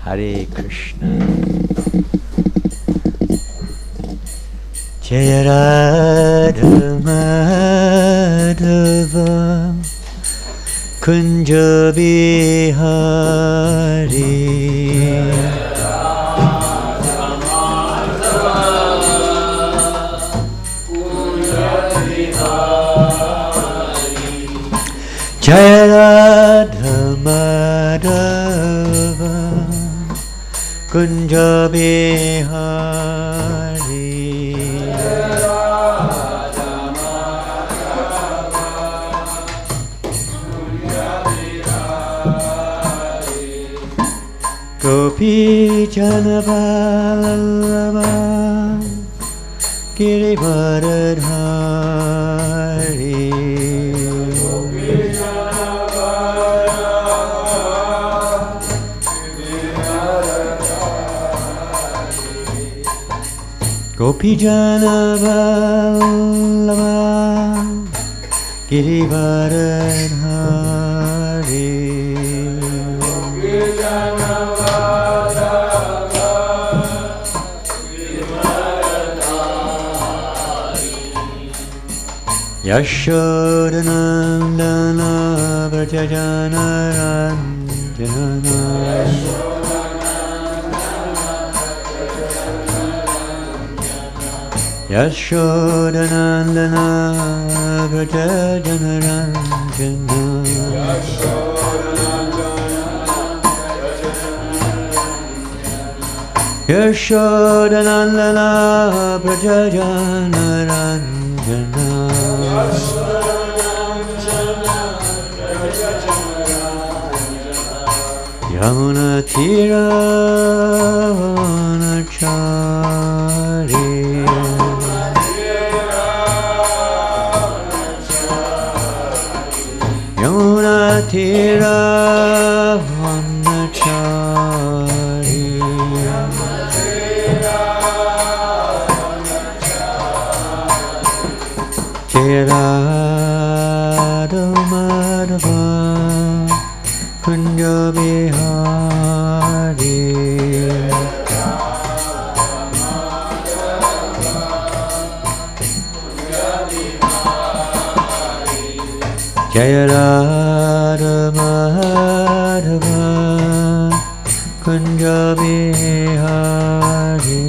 Hare Krishna. Jaya Radha Madhava Kunja Bihari Jaya Radha Madhava Kunja Bihari Gopi Janavallabha Girivardhari Gopi Janavallabha Girivardhari Yashodanandana Vrajajanaranjana Yashodanandana Vrajajanaranjana Yashodanandana Vrajajanaranjana Yamuna Tira Vanachari Yamuna Tira Vanachari Jaya Radha Madhava Kunja Bihari Jaya Radha Madhava Kunja Bihari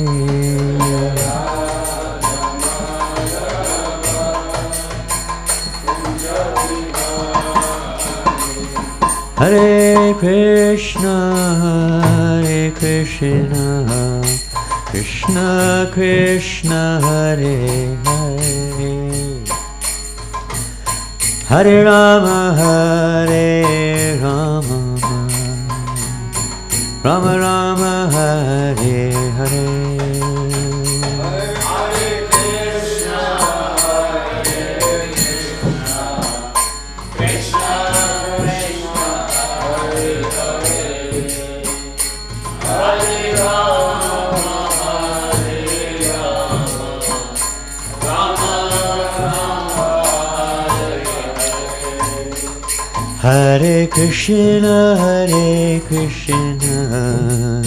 Hare Krishna, Hare Krishna, Krishna Krishna, Hare Hare, Hare Rama, Hare Rama, Rama Rama, Hare Hare. Hare Krishna, Hare Krishna,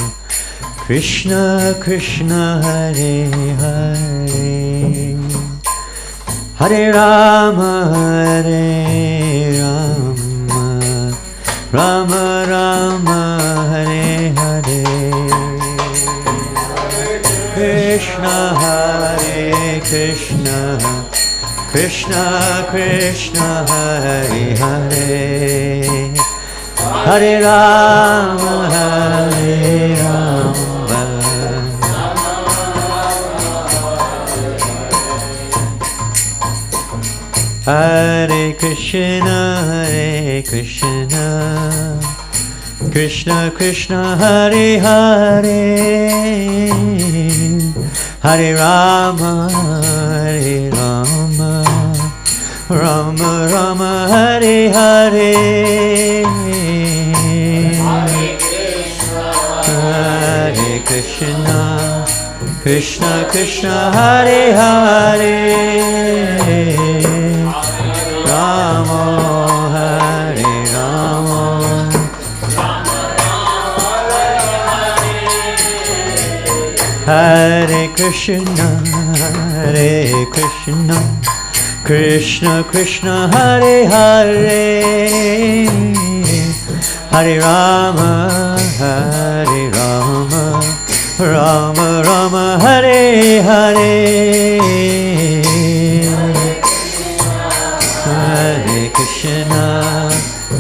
Krishna Krishna, Hare Hare, Hare Rama, Hare Rama, Rama Rama, Hare Hare, Krishna, Hare Krishna, Krishna Krishna, Hare Hare, Hare Rama, Hare Rama, Hare Krishna, Hare Krishna, Krishna Krishna, Hare Hare, Hare Rama, Hare Rama, Rama Rama, Hare Hare, Hare Hare Krishna, Krishna Krishna, Hare Hare, Rama Hare Rama, Hare Krishna, Hare Krishna, Krishna Krishna, Hare Hare, Hare Rama, Hare Rama, Rama Rama, Hare Hare, Hare Krishna,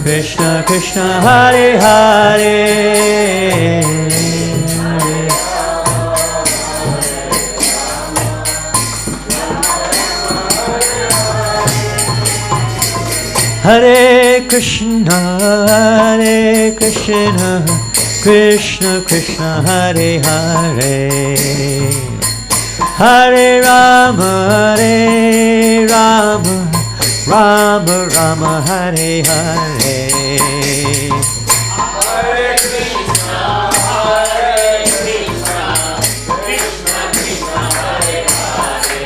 Krishna Krishna, Hare Hare, Hare Krishna, Hare Krishna, Krishna Krishna, Hare Hare, Hare Rama, Hare Rama, Rama Rama, Hare Hare, Hare Krishna, Hare Krishna, Krishna Krishna, Hare Hare,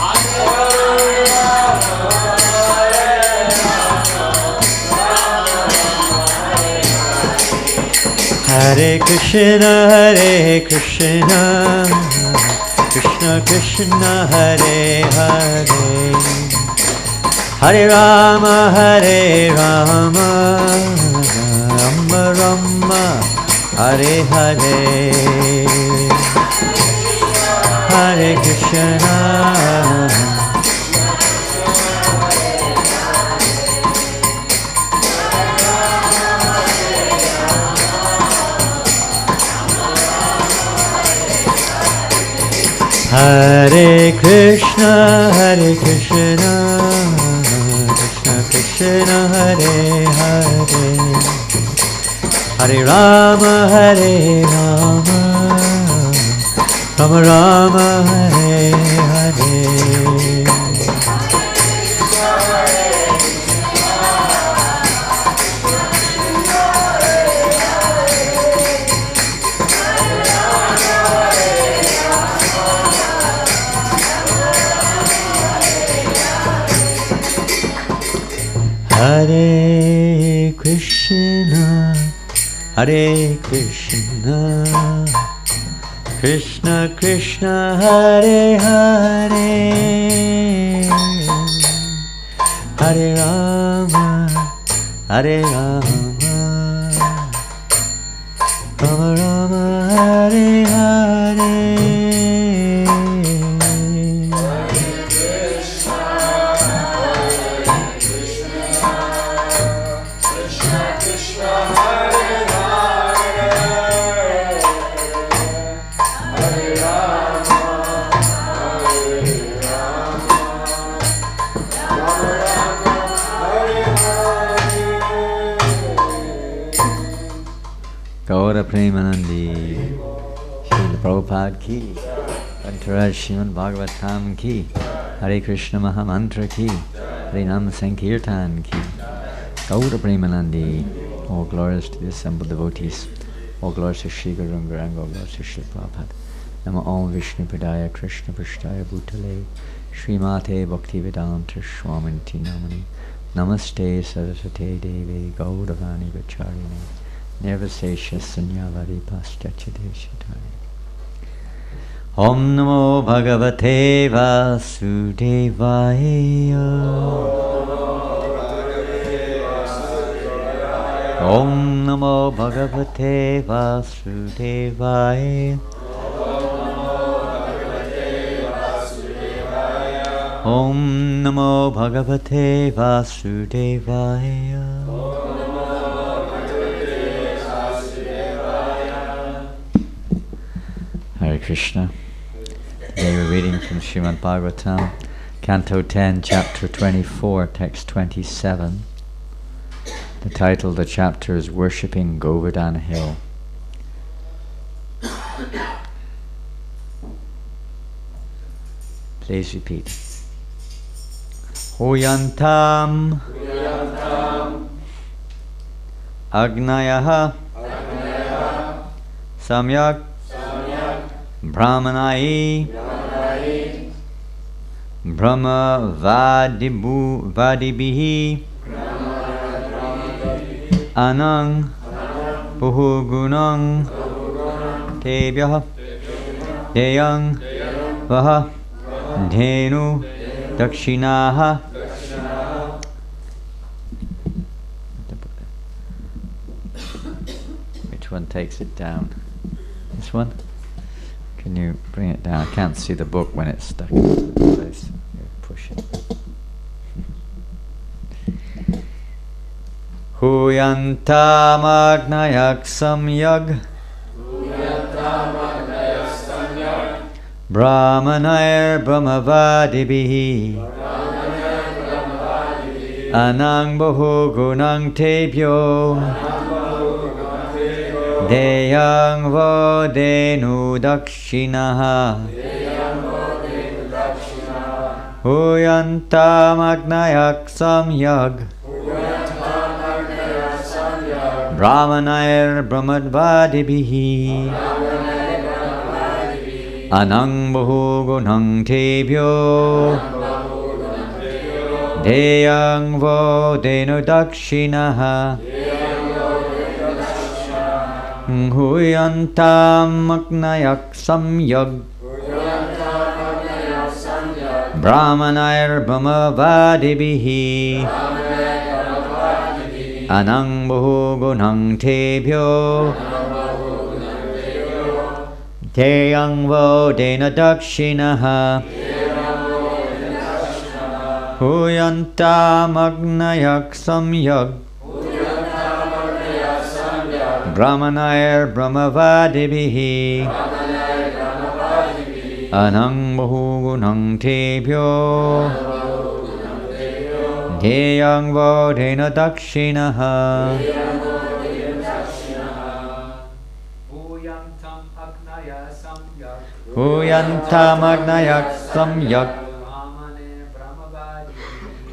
Hare Rama, Hare Krishna, Hare Krishna, Krishna Krishna, Hare Hare, Hare Rama, Hare Rama, Rama Rama, Hare Hare, Hare Krishna, Hare Krishna, Hare Krishna, Krishna Krishna, Hare Hare, Hare Rama, Hare Rama, Rama Rama, Hare Hare, Hare Krishna, Hare Krishna, Krishna Krishna, Hare Hare, Hare Rama, Hare Rama, Rama Rama, Hare Hare. Gaura Premanandi, Srila Prabhupada ki, Antaraj Srimad Bhagavatam ki, Hare Krishna Mahamantra ki, Hare Nam Sankirtan ki, Gaura Premanandi, all glories to the assembled devotees, all glories to Shri Guru Rangaranga, all glories to Srila Prabhupada. Nama Om Vishnu Padaya Krishna Prasthaya Bhutale, Srimate Bhaktivedanta Swaminti Namani, Namaste Saraswate Devi Gauravani Vacharine, Nirvasesha Sanyavari Paschachadeshatari. Om Namo Bhagavate Vasudevaya. Om Namo Bhagavate Vasudevaya. Om Namo Bhagavate Vasudevaya. Hare Krishna. Today we're reading from Srimad Bhagavatam, Canto 10, Chapter 24, Text 27. The title of the chapter is Worshipping Govardhan Hill. Please repeat. Hoyantam Agnayaha Samyak Brahmanai Brahma Vadibihi Anang Buhugunang Tebhyah Deyang Vaha Dhenu Dakshinaha. Which one takes it down? This one? Can you bring it down? I can't see the book when it's stuck in place. Push it. Huyantam agnayak samyag Brahmanair Brahmavadibihi Anang Bahu Gunang Tebyo Deyang Vodenu Dakshinaha Huyantam agnayak samyag Brahmanair Brahmadvadibihi Anang Bahu Gunang Tebyo Deyang Vodenu Dakshinaha Huyantam agnayak samyag Brahmanair Brahmavadibihi Anang Bahu Gunang Tebyo Deyang Vodenu Dakshinaha Huyantam agnayak samyag Brahmanair Brahmavadibihi Anang Bahu Gunang Tebyo Deyang Vodenu Dakshinaha Huyantam agnayak samyak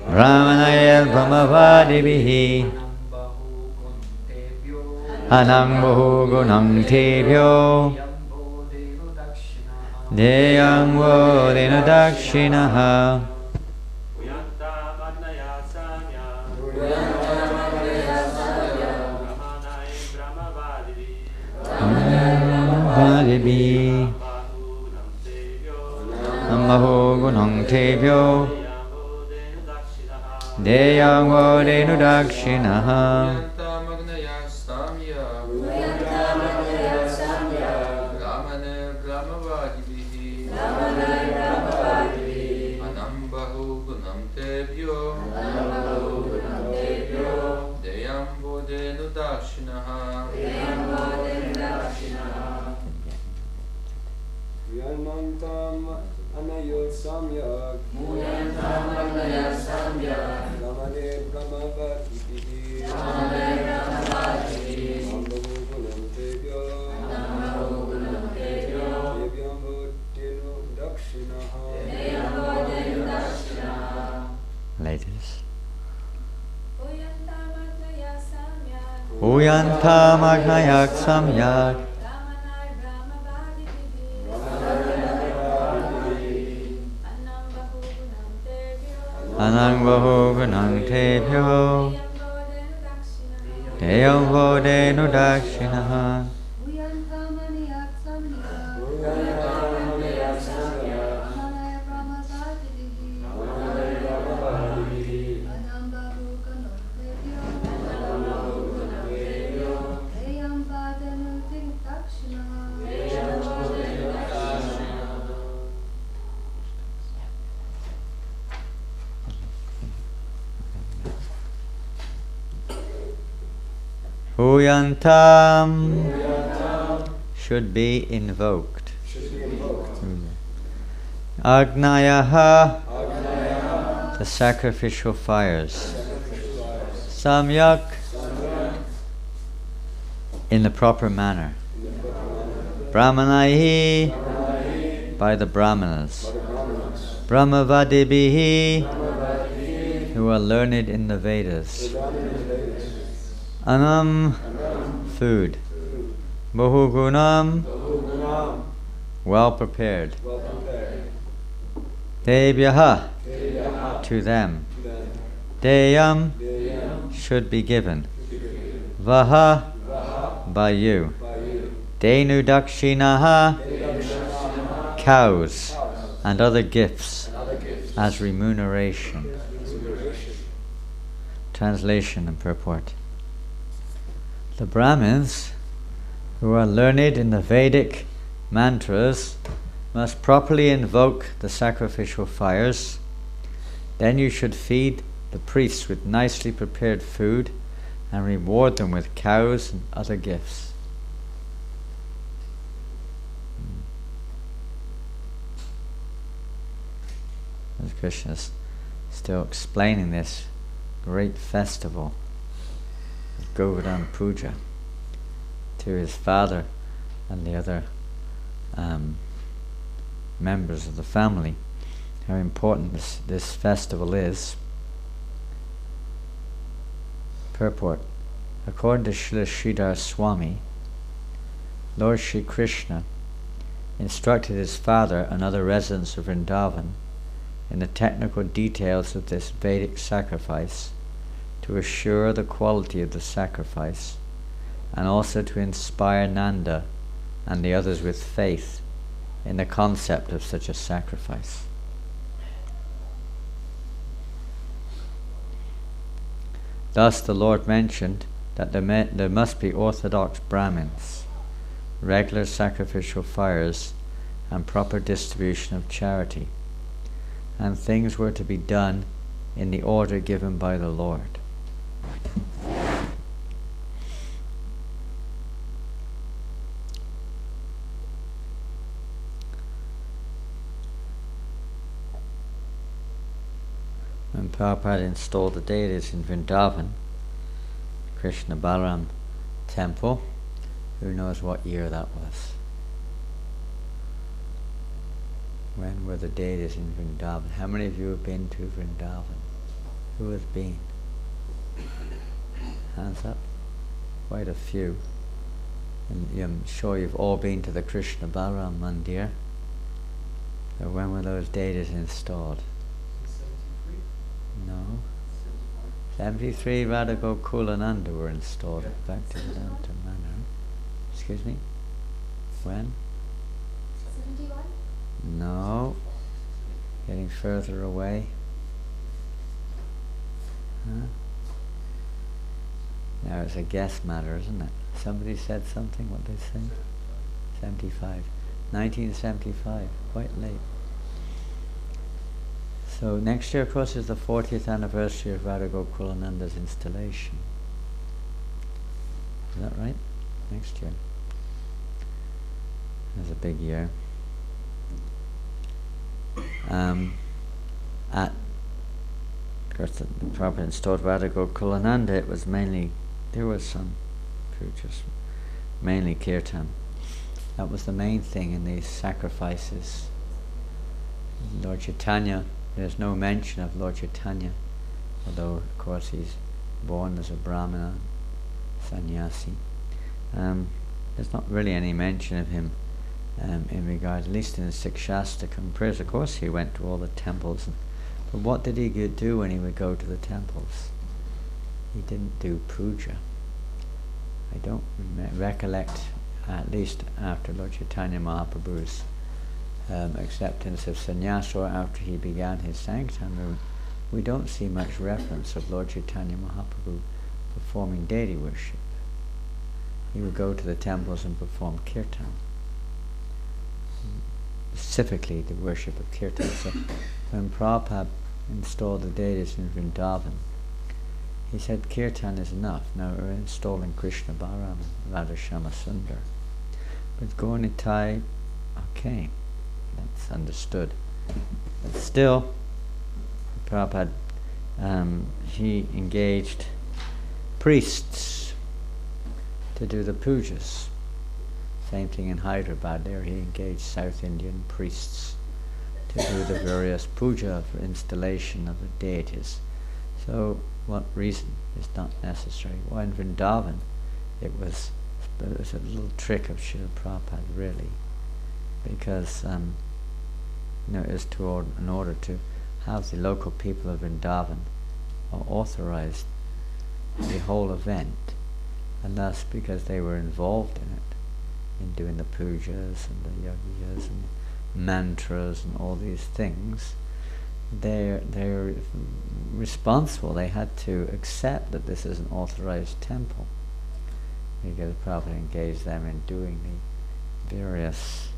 Brahmanair Brahmavadibihi Anang Bahu Gunang Tebyo Deyang Vodenu Dakshinaha Vadibi Bahu Gunang Tebyo Deyang Vodenu Dakshinaha Ladies. Huyantam agnayak samyak Anang Bahu Gunang Tebyo Deyang Vodenu Dakshinaha Huyantam should be invoked. Agnayaha, the sacrificial fires. Samyak, in the proper manner. Brahmanaihi, by the Brahmanas. Brahmavadibihi, who are learned in the Vedas. Anam, food. Muhugunam, well prepared. Tebyaha, to them. Deyam, should be given. Vaha, by you. Denu dakshinaha, cows and other gifts as remuneration. Translation and purport. The Brahmins, who are learned in the Vedic mantras, must properly invoke the sacrificial fires. Then you should feed the priests with nicely prepared food and reward them with cows and other gifts. As Krishna is still explaining this great festival of Govardhan Puja to his father and the other members of the family, how important this festival is. Purport. According to Srila Sridhar Swami, Lord Sri Krishna instructed his father and other residents of Vrindavan in the technical details of this Vedic sacrifice to assure the quality of the sacrifice and also to inspire Nanda and the others with faith in the concept of such a sacrifice. Thus the Lord mentioned that there must be orthodox Brahmins, regular sacrificial fires, and proper distribution of charity, and things were to be done in the order given by the Lord. When Prabhupada installed the deities in Vrindavan, Krishna Balaram temple, who knows what year that was? When were the deities in Vrindavan? How many of you have been to Vrindavan? Who has been? Hands up. Quite a few. And I'm sure you've all been to the Krishna Balaram Mandir. So when were those deities installed? No. 73 Radha-Gokulananda were installed at Bhaktivedanta Manor. Excuse me? When? 71? No. Getting further away. Huh? Now it's a guess matter, isn't it? Somebody said something, what did they say? 75. 1975, quite late. So next year, of course, is the 40th anniversary of Radha-Gokulananda's installation. Is that right? Next year. That's a big year. Of course, the Prabhupada installed Radha-Gokulananda, it was mainly, there was some preachers, mainly kirtan. That was the main thing in these sacrifices. Lord Chaitanya, there's no mention of Lord Chaitanya, although of course he's born as a Brahmana, sannyasi. There's not really any mention of him in regard, at least in the Sikshastakam prayers. Of course he went to all the temples, but what did he do when he would go to the temples? He didn't do puja. I don't recollect, at least after Lord Chaitanya Mahaprabhu's acceptance of sannyas, or after he began his sankirtan, we don't see much reference of Lord Chaitanya Mahaprabhu performing deity worship. He would go to the temples and perform kirtan, specifically the worship of kirtan. So when Prabhupada installed the deities in Vrindavan, he said kirtan is enough. Now we're installing Krishna Balaram and Radha Shama Sundar. But Gaunitai, okay, that's understood. But still, Prabhupada, he engaged priests to do the pujas. Same thing in Hyderabad, there he engaged South Indian priests to do the various puja for installation of the deities. So what reason is not necessary? Well, in Vrindavan it was but it was a little trick of Srila Prabhupada, really, because it was in order to have the local people of Vrindavan authorized the whole event, and thus, because they were involved in it, in doing the pujas and the yagyas and mantras and all these things, they're responsible. They had to accept that this is an authorized temple, because Prabhupada engaged them in doing the various,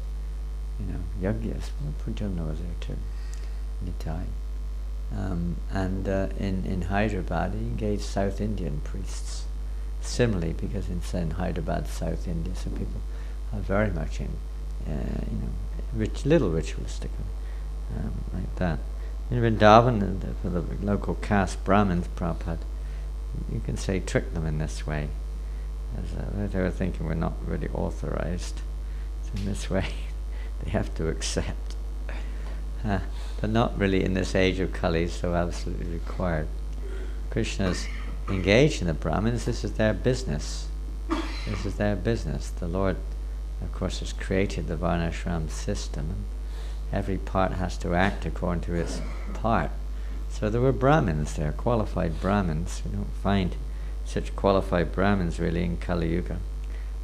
yagyas. Well, Pujamna was there too, Nitai. And in Hyderabad, he engaged South Indian priests. Similarly, because in Hyderabad, South India, some people are very much in, little ritualistic, like that. In Vrindavan, for the local caste Brahmins, Prabhupada, you can say, trick them in this way. As they were thinking we're not really authorized. So in this way, they have to accept. But not really in this age of Kali, so absolutely required. Krishna's engaged in the Brahmins. This is their business. This is their business. The Lord, of course, has created the Varnashram system, and every part has to act according to its part. So there were Brahmins there, qualified Brahmins. We don't find such qualified Brahmins really in Kali Yuga.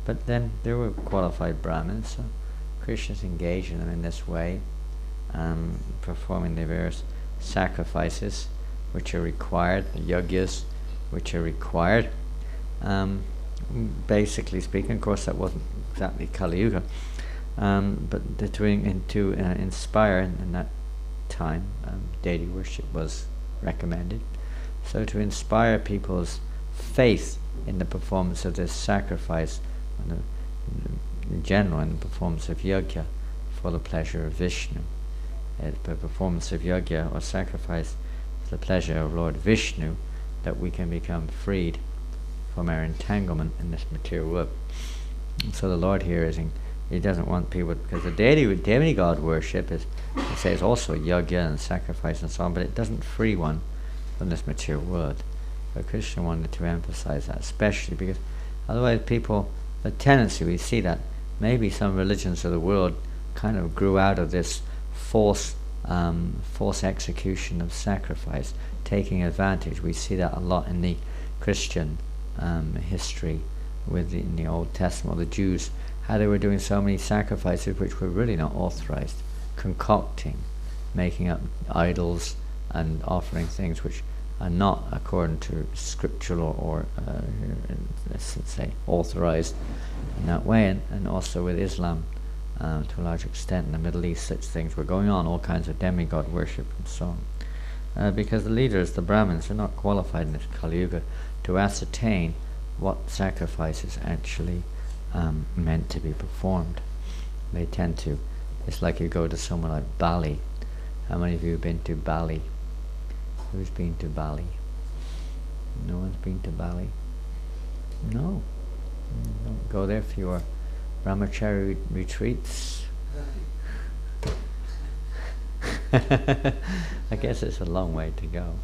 But then there were qualified Brahmins, so Krishna's engaging them in this way, performing the various sacrifices which are required, the yagyas which are required. Basically speaking, of course, that wasn't exactly Kali Yuga, but to inspire in that time, deity worship was recommended. So to inspire people's faith in the performance of this sacrifice, in general, in the performance of yajna for the pleasure of Vishnu. The performance of yajna or sacrifice for the pleasure of Lord Vishnu, that we can become freed from our entanglement in this material world. And so the Lord here he doesn't want people, because the deity god worship is also yajna and sacrifice and so on, but it doesn't free one from this material world. But Krishna wanted to emphasize that, especially because otherwise the tendency, we see that maybe some religions of the world kind of grew out of this false execution of sacrifice, taking advantage. We see that a lot in the Christian history in the Old Testament, the Jews, how they were doing so many sacrifices which were really not authorized, concocting, making up idols and offering things which are not according to scriptural or let's say authorized in that way, and also with Islam to a large extent in the Middle East, such things were going on, all kinds of demigod worship and so on, because the leaders, the Brahmins, are not qualified in this Kali Yuga to ascertain what sacrifices actually meant to be performed. They tend to, it's like you go to somewhere like Bali. How many of you have been to Bali? Who's been to Bali? No one's been to Bali? No. Don't go there for your brahmachari retreats. I guess it's a long way to go.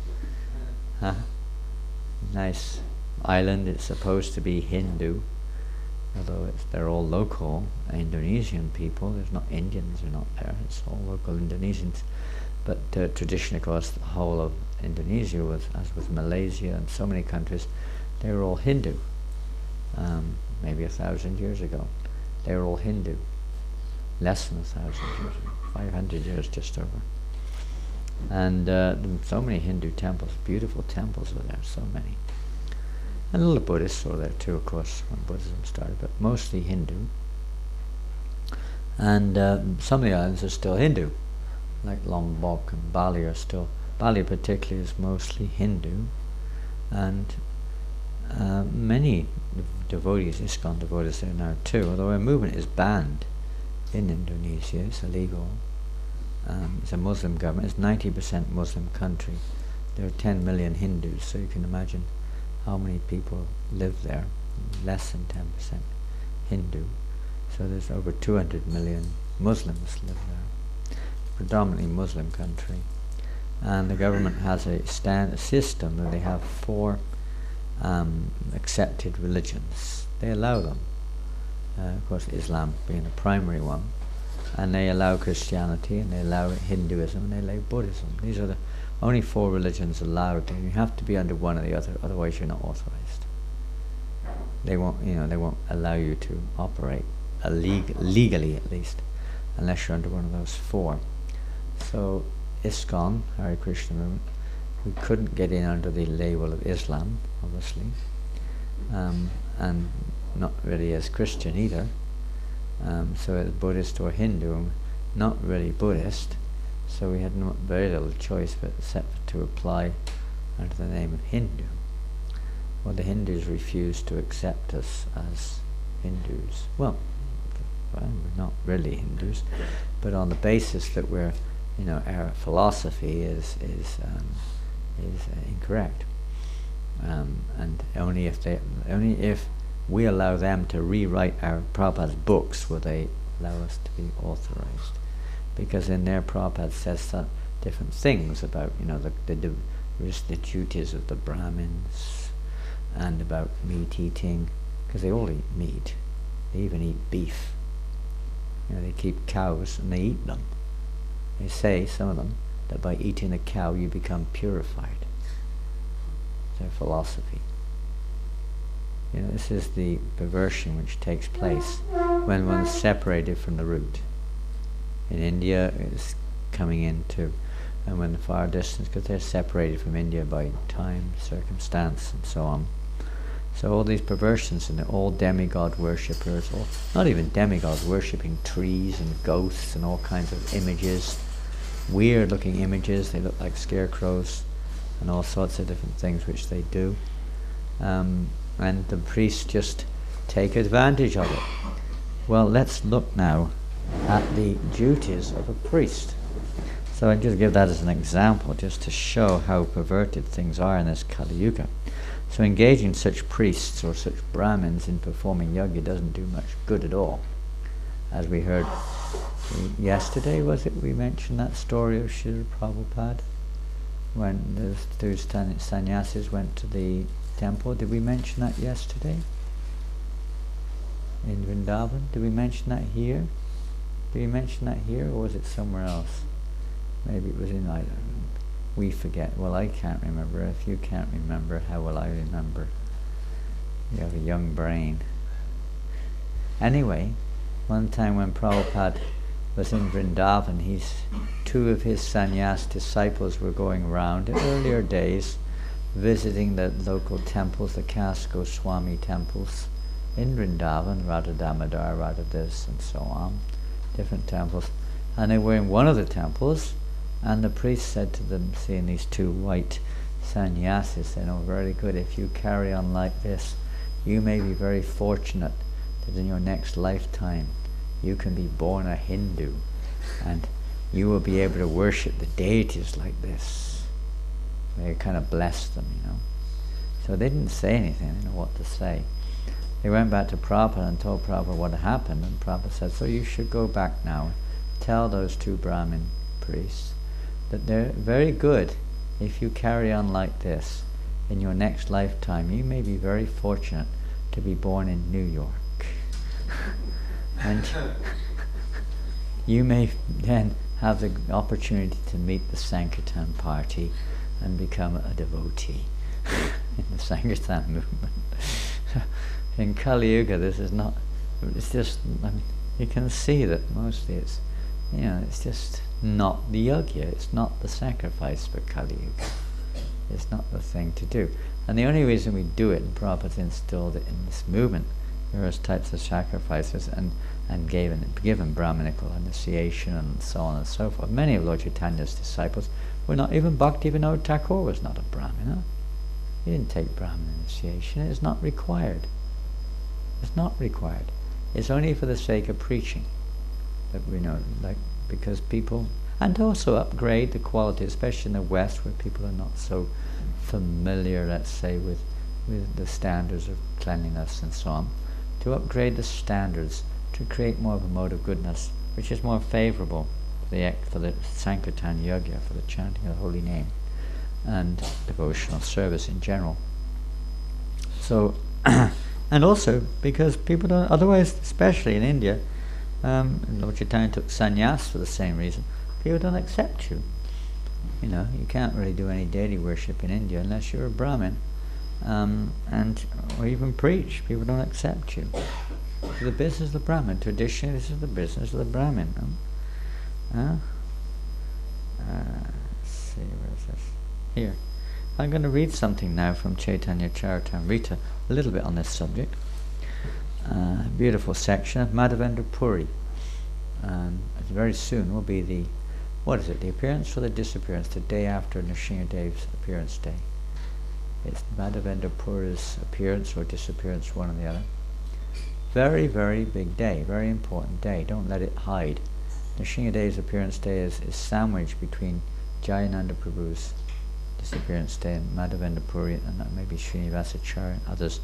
Huh? Nice island. It's supposed to be Hindu, although they're all local Indonesian people. There's not Indians are not there. It's all local Indonesians. But traditionally, of course, the whole of Indonesia was, as with Malaysia and so many countries, they were all Hindu. Maybe 1,000 years ago, they were all Hindu. Less than 1,000 years ago, 500 years just over. And so many Hindu temples, beautiful temples were there, so many. And a little Buddhists were there too, of course, when Buddhism started, but mostly Hindu. And some of the islands are still Hindu, like Lombok and Bali are still. Bali particularly is mostly Hindu, and many devotees, ISKCON devotees there now too, although our movement is banned in Indonesia, it's illegal. It's a Muslim government, it's 90% Muslim country. There are 10 million Hindus, so you can imagine how many people live there, less than 10% Hindu. So there's over 200 million Muslims live there. Predominantly Muslim country. And the government has a system that they have 4 accepted religions. They allow them. of course Islam being the primary one, and they allow Christianity, and they allow Hinduism, and they allow Buddhism. These are the only 4 religions allowed, and you have to be under one or the other, otherwise you're not authorized. They won't allow you to operate legally at least, unless you're under one of those 4. So ISKCON, Hare-Krishna movement, we couldn't get in under the label of Islam, obviously, and not really as Christian either. So as Buddhist or Hindu, not really Buddhist. So we had very little choice but except to apply under the name of Hindu. Well, the Hindus refused to accept us as Hindus. Well, we're not really Hindus, but on the basis that we're, our philosophy is incorrect, and only if we allow them to rewrite our Prabhupada's books will they allow us to be authorized, because in their Prabhupada says some different things about the duties of the Brahmins, and about meat eating, because they all eat meat. They even eat beef. They keep cows and they eat them. They say, some of them, that by eating a cow you become purified. Their philosophy. This is the perversion which takes place when one's separated from the root. In India, it's coming into, and when the far distance, because they're separated from India by time, circumstance, and so on. So all these perversions, and all demigod worshippers, or not even demigods, worshipping trees and ghosts and all kinds of images, weird looking images. They look like scarecrows and all sorts of different things which they do. And the priests just take advantage of it. Well, let's look now at the duties of a priest. So I just give that as an example, just to show how perverted things are in this Kali Yuga. So engaging such priests or such Brahmins in performing yajna doesn't do much good at all. As we heard yesterday, was it, we mentioned that story of Srila Prabhupada, when those two sannyasis went to the temple. Did we mention that yesterday? In Vrindavan? Did we mention that here? Did we mention that here, or was it somewhere else? Maybe it was in either. We forget. Well, I can't remember. If you can't remember, how will I remember? You have a young brain. Anyway, one time when Prabhupada was in Vrindavan, two of his sannyas disciples were going around in earlier days, visiting the local temples, the caste Goswami temples in Vrindavan, Radha Damodar, Radha this, and so on, different temples. And they were in one of the temples, and the priest said to them, seeing these two white sannyasis, saying, "Oh, very good, if you carry on like this, you may be very fortunate that in your next lifetime you can be born a Hindu, and you will be able to worship the deities like this." They kind of blessed them, So they didn't say anything, they didn't know what to say. They went back to Prabhupada and told Prabhupada what had happened, and Prabhupada said, "So you should go back now, tell those two Brahmin priests that they're very good. If you carry on like this, in your next lifetime, you may be very fortunate to be born in New York. And you may then have the opportunity to meet the Sankirtan party and become a devotee in the Sankirtan movement." In Kali Yuga, this is not, it's just, you can see that mostly it's, it's just not the yajna, it's not the sacrifice for Kali Yuga. It's not the thing to do. And the only reason we do it, and Prabhupada instilled it in this movement, various types of sacrifices, and given Brahminical initiation and so on and so forth. Many of Lord Chaitanya's disciples were not, even Bhaktivinoda Thakur was not a Brahmana. He didn't take Brahmin initiation. It is not required. It's not required. It's only for the sake of preaching that we know, because people, and also upgrade the quality, especially in the West, where people are not so familiar, let's say, with the standards of cleanliness and so on, to upgrade the standards to create more of a mode of goodness, which is more favorable for the Sankirtan Yajna, for the chanting of the holy name, and devotional service in general. So, And also because people don't, otherwise, especially in India, Lord Chaitanya took sannyas for the same reason. People don't accept you. You know, you can't really do any deity worship in India unless you're a Brahmin, or even preach. People don't accept you. It's the business of the Brahmin. Traditionally, this is the business of the Brahmin. Let's see, where is this? Here. I'm going to read something now from Chaitanya Charitamrita, a little bit on this subject. Beautiful section of Madhavendra Puri. Very soon will be the, the appearance or the disappearance, the day after Nrsimhadev's appearance day. It's Madhavendra Puri's appearance or disappearance, one or the other. Very, very big day, very important day. Don't let it hide. Nrsimhadev's appearance day is sandwiched between Jayananda Prabhu's disappearance day and Madhavendra Puri and maybe Srinivasacharya and others'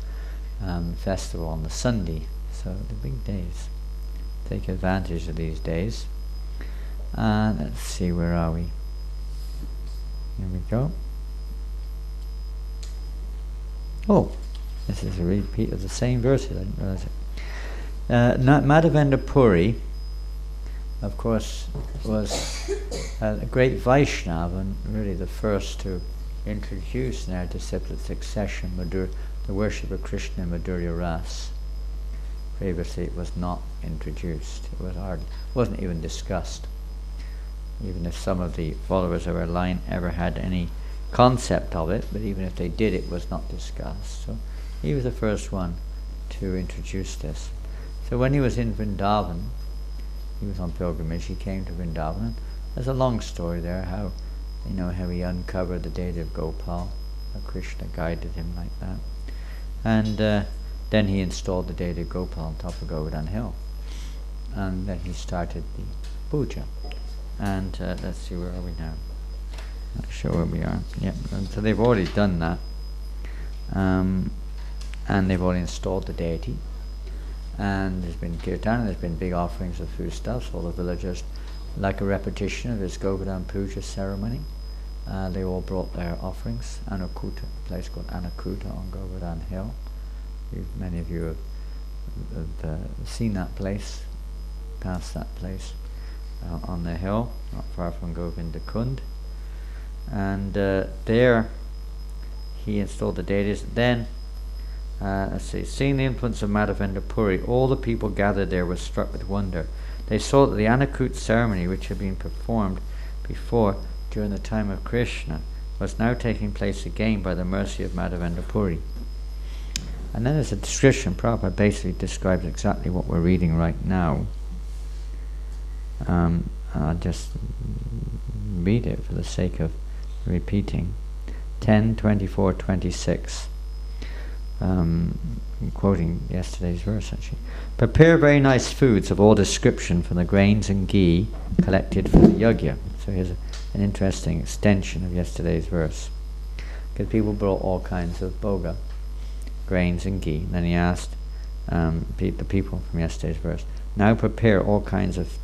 festival on the Sunday. So the big days. Take advantage of these days. Let's see, where are we? Here we go. Oh, this is a repeat of the same verses. I didn't realize it. Madhavendra Puri, of course, was a great Vaishnava and really the first to introduce in our disciplic succession the worship of Krishna in Madhurya Ras. Previously it was not introduced. It wasn't even discussed. Even if some of the followers of our line ever had any concept of it, but even if they did, it was not discussed. So he was the first one to introduce this. So when he was in Vrindavan, he was on pilgrimage, he came to Vrindavan. There's a long story there, how he uncovered the deity of Gopal, how Krishna guided him like that. And then he installed the deity of Gopal on top of Govardhan Hill. And then he started the puja. And let's see, where are we now? Not sure where we are. Yeah, so they've already done that. And they've already installed the deity. And there's been kirtan, there's been big offerings of foodstuffs, all the villagers, like a repetition of his Govardhan Puja ceremony. They all brought their offerings. Anakuta, a place called Anakuta on Govardhan Hill. Many of you have seen that place, passed that place on the hill, not far from Govinda Kund. And there he installed the deities. Then, seeing the influence of Madhavendra Puri, all the people gathered there were struck with wonder. They saw that the Anakut ceremony, which had been performed before during the time of Krishna, was now taking place again by the mercy of Madhavendra Puri. And then there's a description. Prabhupada basically describes exactly what we're reading right now. I'll just read it for the sake of repeating. 10, 24, 26. Quoting yesterday's verse, actually. Prepare very nice foods of all description from the grains and ghee collected for the yajna. So here's an interesting extension of yesterday's verse. Because people brought all kinds of bhoga, grains and ghee. And then he asked the people from yesterday's verse, now prepare all kinds of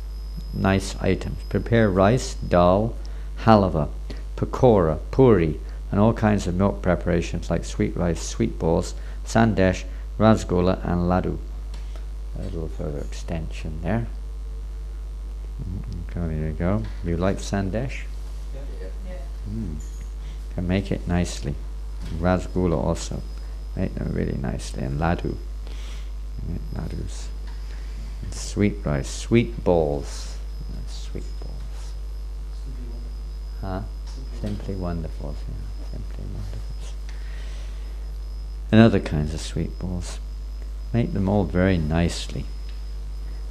nice items. Prepare rice, dal, halava, pakora, puri, and all kinds of milk preparations like sweet rice, sweet balls, sandesh, rasgulla, and laddu. A little further extension there. There you go. You like sandesh? Yeah. Can make it nicely. Rasgulla also. Make them really nicely. And laddu. Laddus. And sweet rice. Sweet balls. Sweet balls. Huh? Simply wonderful. Yeah. Simply wonderful. And other kinds of sweet balls. Make them all very nicely.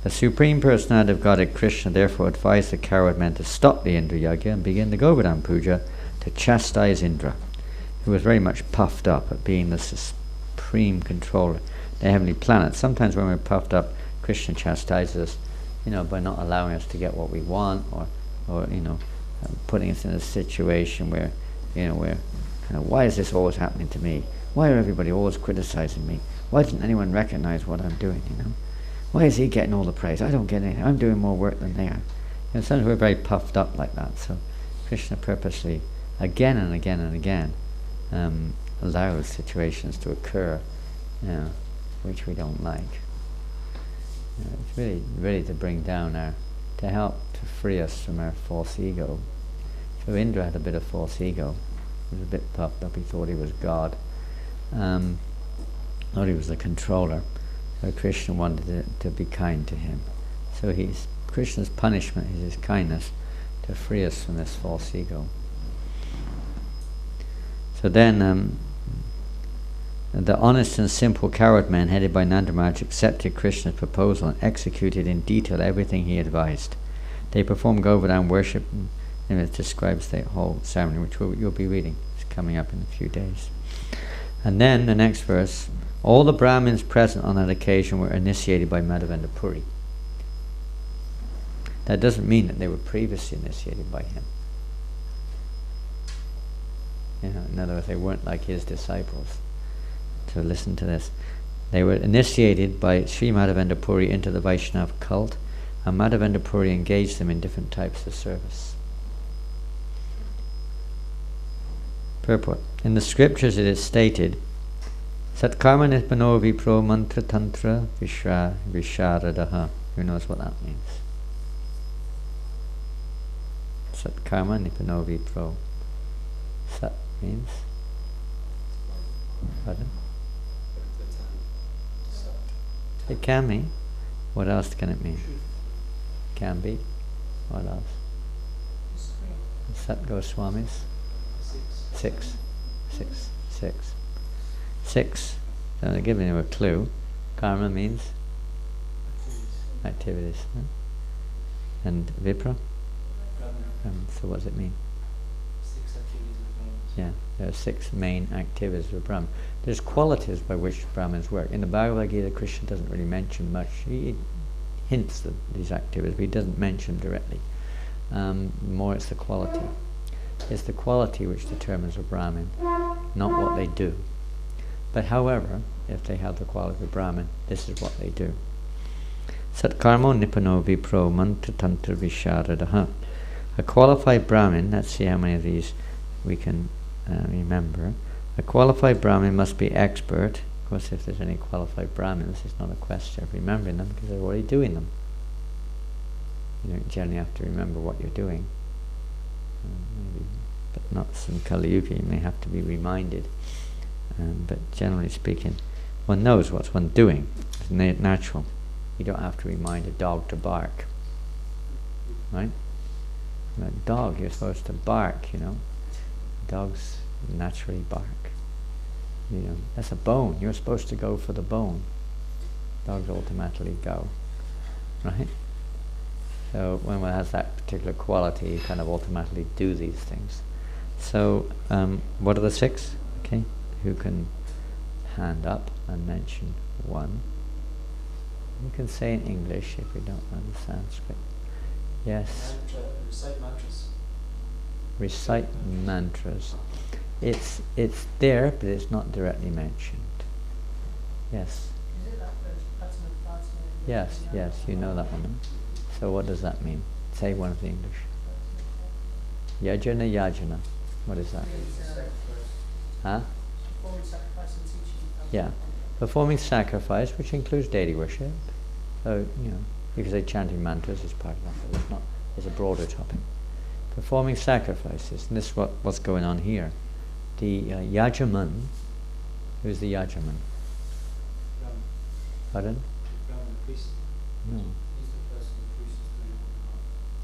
The Supreme Personality of Godhead Krishna therefore advised the coward men to stop the Indra Yagya and begin the Govardhan Puja to chastise Indra, who was very much puffed up at being the supreme controller of the heavenly planets. Sometimes when we're puffed up, Krishna chastises us, by not allowing us to get what we want, or putting us in a situation where, why is this always happening to me? Why are everybody always criticizing me? Why doesn't anyone recognize what I'm doing, Why is he getting all the praise? I don't get anything. I'm doing more work than they are. Sometimes we're very puffed up like that. So Krishna purposely, again and again and again, allows situations to occur, which we don't like. It's really to bring down to help to free us from our false ego. So Indra had a bit of false ego. He was a bit puffed up. He thought he was God. Thought he was the controller. So Krishna wanted to be kind to him. So Krishna's punishment is his kindness to free us from this false ego. So then the honest and simple coward men headed by Nanda Maharaj accepted Krishna's proposal and executed in detail everything he advised. They performed Govardhan worship, and it describes the whole ceremony, which you'll be reading. It's coming up in a few days. And then the next verse, all the Brahmins present on that occasion were initiated by Madhavendra Puri. That doesn't mean that they were previously initiated by him. In other words, they weren't like his disciples. So listen to this. They were initiated by Sri Madhavendra Puri into the Vaishnava cult, and Madhavendra Puri engaged them in different types of service. Purport. In the scriptures it is stated, Satkarma Nipano Vipro Mantra Tantra Visharadaha. Who knows what that means? Satkarma Nipano Vipro. Sat means? Pardon? It can mean. What else can it mean? Can be. What else? Sat Goswamis? Six. So they're giving you a clue. Karma means activities. Huh? And Vipra? So what does it mean? 6 activities of Brahmins. Yeah, there are 6 main activities of Brahman. There's qualities by which Brahmins work. In the Bhagavad Gita, Krishna doesn't really mention much. He hints at these activities, but he doesn't mention them directly. More it's the quality. It's the quality which determines a Brahmin, not what they do. But however, if they have the quality of Brahmin, this is what they do. Satkarmo Nipano Vipro Mantra Tantra Visharadaha. A qualified Brahmin, let's see how many of these we can remember. A qualified Brahmin must be expert. Of course, if there's any qualified Brahmins, it's not a question of remembering them because they're already doing them. You don't generally have to remember what you're doing. Maybe, but not in Kali Yuga, you may have to be reminded. But generally speaking, one knows what's one doing. It's natural. You don't have to remind a dog to bark. Right? A dog, you're supposed to bark, Dogs naturally bark. That's a bone. You're supposed to go for the bone. Dogs automatically go. Right? So when one has that particular quality, you kind of automatically do these things. So what are the 6? Okay, who can hand up and mention one? You can say in English if we don't understand Sanskrit. Yes. Recite mantras. Recite mantras. It's there, but it's not directly mentioned. Yes. Is it that pattern of parts? Yes, you know that one. So what does that mean? Say one of the English. Yajana. What is that? Huh? Performing sacrifice and teaching. Yeah. Performing sacrifice, which includes daily worship. So, you could say chanting mantras is part of that, but it's not. It's a broader topic. Performing sacrifices, and this is what's going on here. The Yajaman, who's the Yajaman? Brahman. Pardon? Brahman priest. No. He's the person the priest is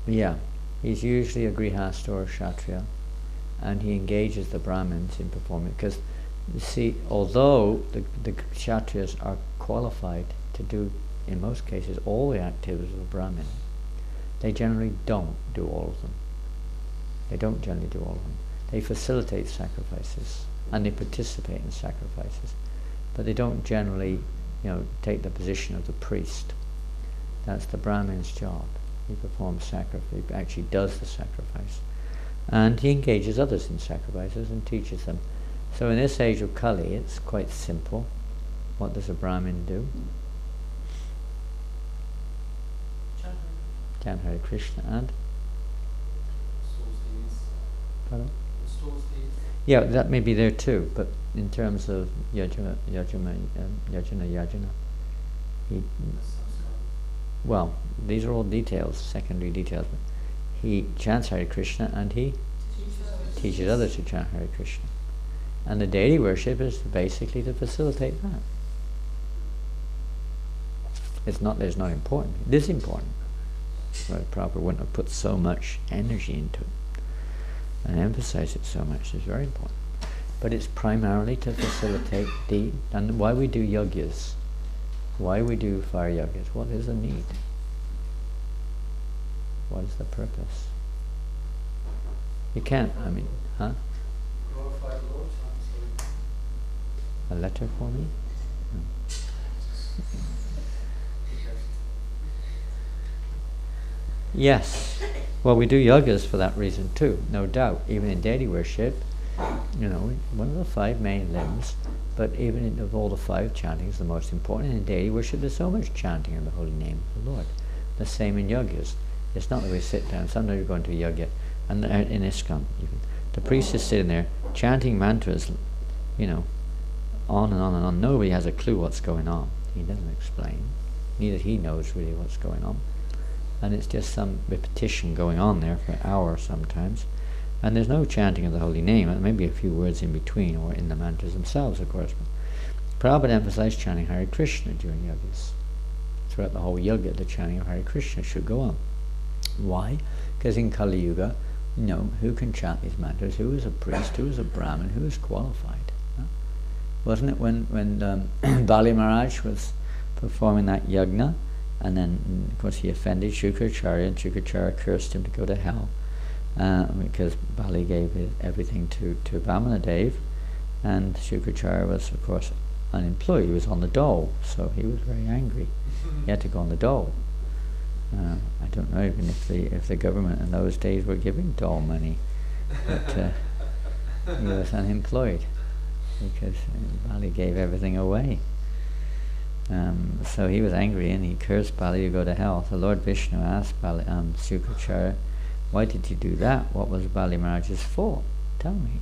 doing. Yeah, he's usually a grihasta or a kshatriya, and he engages the Brahmins in performing. Because, you see, although the kshatriyas are qualified to do, in most cases, all the activities of a Brahmin, they generally don't do all of them. They don't generally do all of them. They facilitate sacrifices, and they participate in sacrifices, but they don't generally, take the position of the priest. That's the Brahmin's job. He performs sacrifice. He actually does the sacrifice, and he engages others in sacrifices and teaches them. So in this age of Kali, it's quite simple. What does a Brahmin do? Chant Hare Krishna and? Stores these. Pardon? Stores these. Yeah, that may be there too, but in terms of yajna, he, well, these are all details, secondary details. But he chants Hare Krishna and he teaches others to chant Hare Krishna. And the deity worship is basically to facilitate that. It's not that it's not important. It is important. But Prabhupada wouldn't have put so much energy into it and emphasized it so much. It's very important. But it's primarily to facilitate and why we do yagyas. Why we do fire yagyas. What is the need? What is the purpose? You can't, I mean, huh? Glorify the Lord. A letter for me? No. Yes. Well, we do yagas for that reason too, no doubt. Even in deity worship, one of the 5 main limbs, but even of all the 5, chanting is the most important. In deity worship, there's so much chanting in the holy name of the Lord. The same in yagas. It's not that we sit down. Sometimes we go into a yaga, and in ISKCON, even the priest is sitting there chanting mantras, on and on and on. Nobody has a clue what's going on. He doesn't explain. Neither he knows really what's going on. And it's just some repetition going on there for an hour sometimes. And there's no chanting of the holy name, and maybe a few words in between, or in the mantras themselves, of course. But Prabhupada emphasized chanting Hare Krishna during yagas. Throughout the whole yaga, the chanting of Hare Krishna should go on. Why? Because in Kali Yuga, who can chant these mantras? Who is a priest? Who is a Brahmin? Who is qualified? Huh? Wasn't it when Bali Maharaj was performing that yagna, and then of course he offended Shukracharya, and Shukracharya cursed him to go to hell because Bali gave everything to Brahmana Dev, and Shukracharya was of course unemployed. He was on the dole, so he was very angry. He had to go on the dole. I don't know even if the government in those days were giving dole money, but he was unemployed because Bali gave everything away. So he was angry and he cursed Bali to go to hell. So Lord Vishnu asked Bali, Shukracharya, why did you do that? What was Bali Maharaj's fault? Tell me.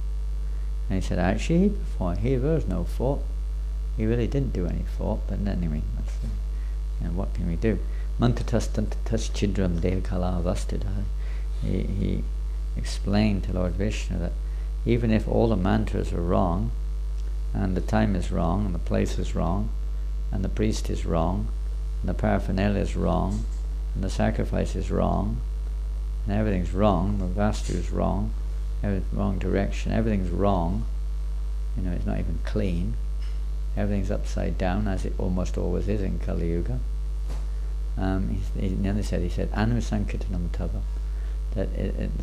And he said, actually, he was no fault. He really didn't do any fault, but anyway, what can we do? Mantatas chidram dehakala avastudha. He explained to Lord Vishnu that even if all the mantras are wrong, and the time is wrong, and the place is wrong, and the priest is wrong, and the paraphernalia is wrong, and the sacrifice is wrong, and everything's wrong, the vastu is wrong, wrong direction, everything's wrong, it's not even clean, everything's upside down, as it almost always is in Kali Yuga. He said, Anu Sankirtanam Tava, that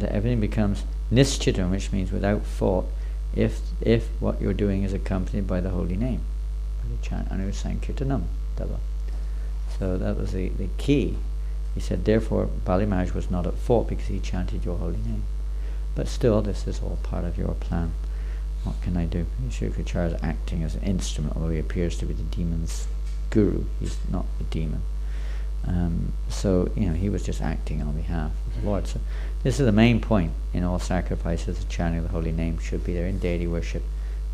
everything becomes nischitam, which means without fault, if what you're doing is accompanied by the holy name. By the chant Anu Sankirtanam Tava. So that was the key. He said, therefore, Bali Maharaj was not at fault because he chanted your holy name. But still, this is all part of your plan. What can I do? Shukracharya is acting as an instrument, although he appears to be the demon's guru. He's not the demon. So he was just acting on behalf of the Lord. So this is the main point in all sacrifices. The chanting of the holy name should be there in deity worship.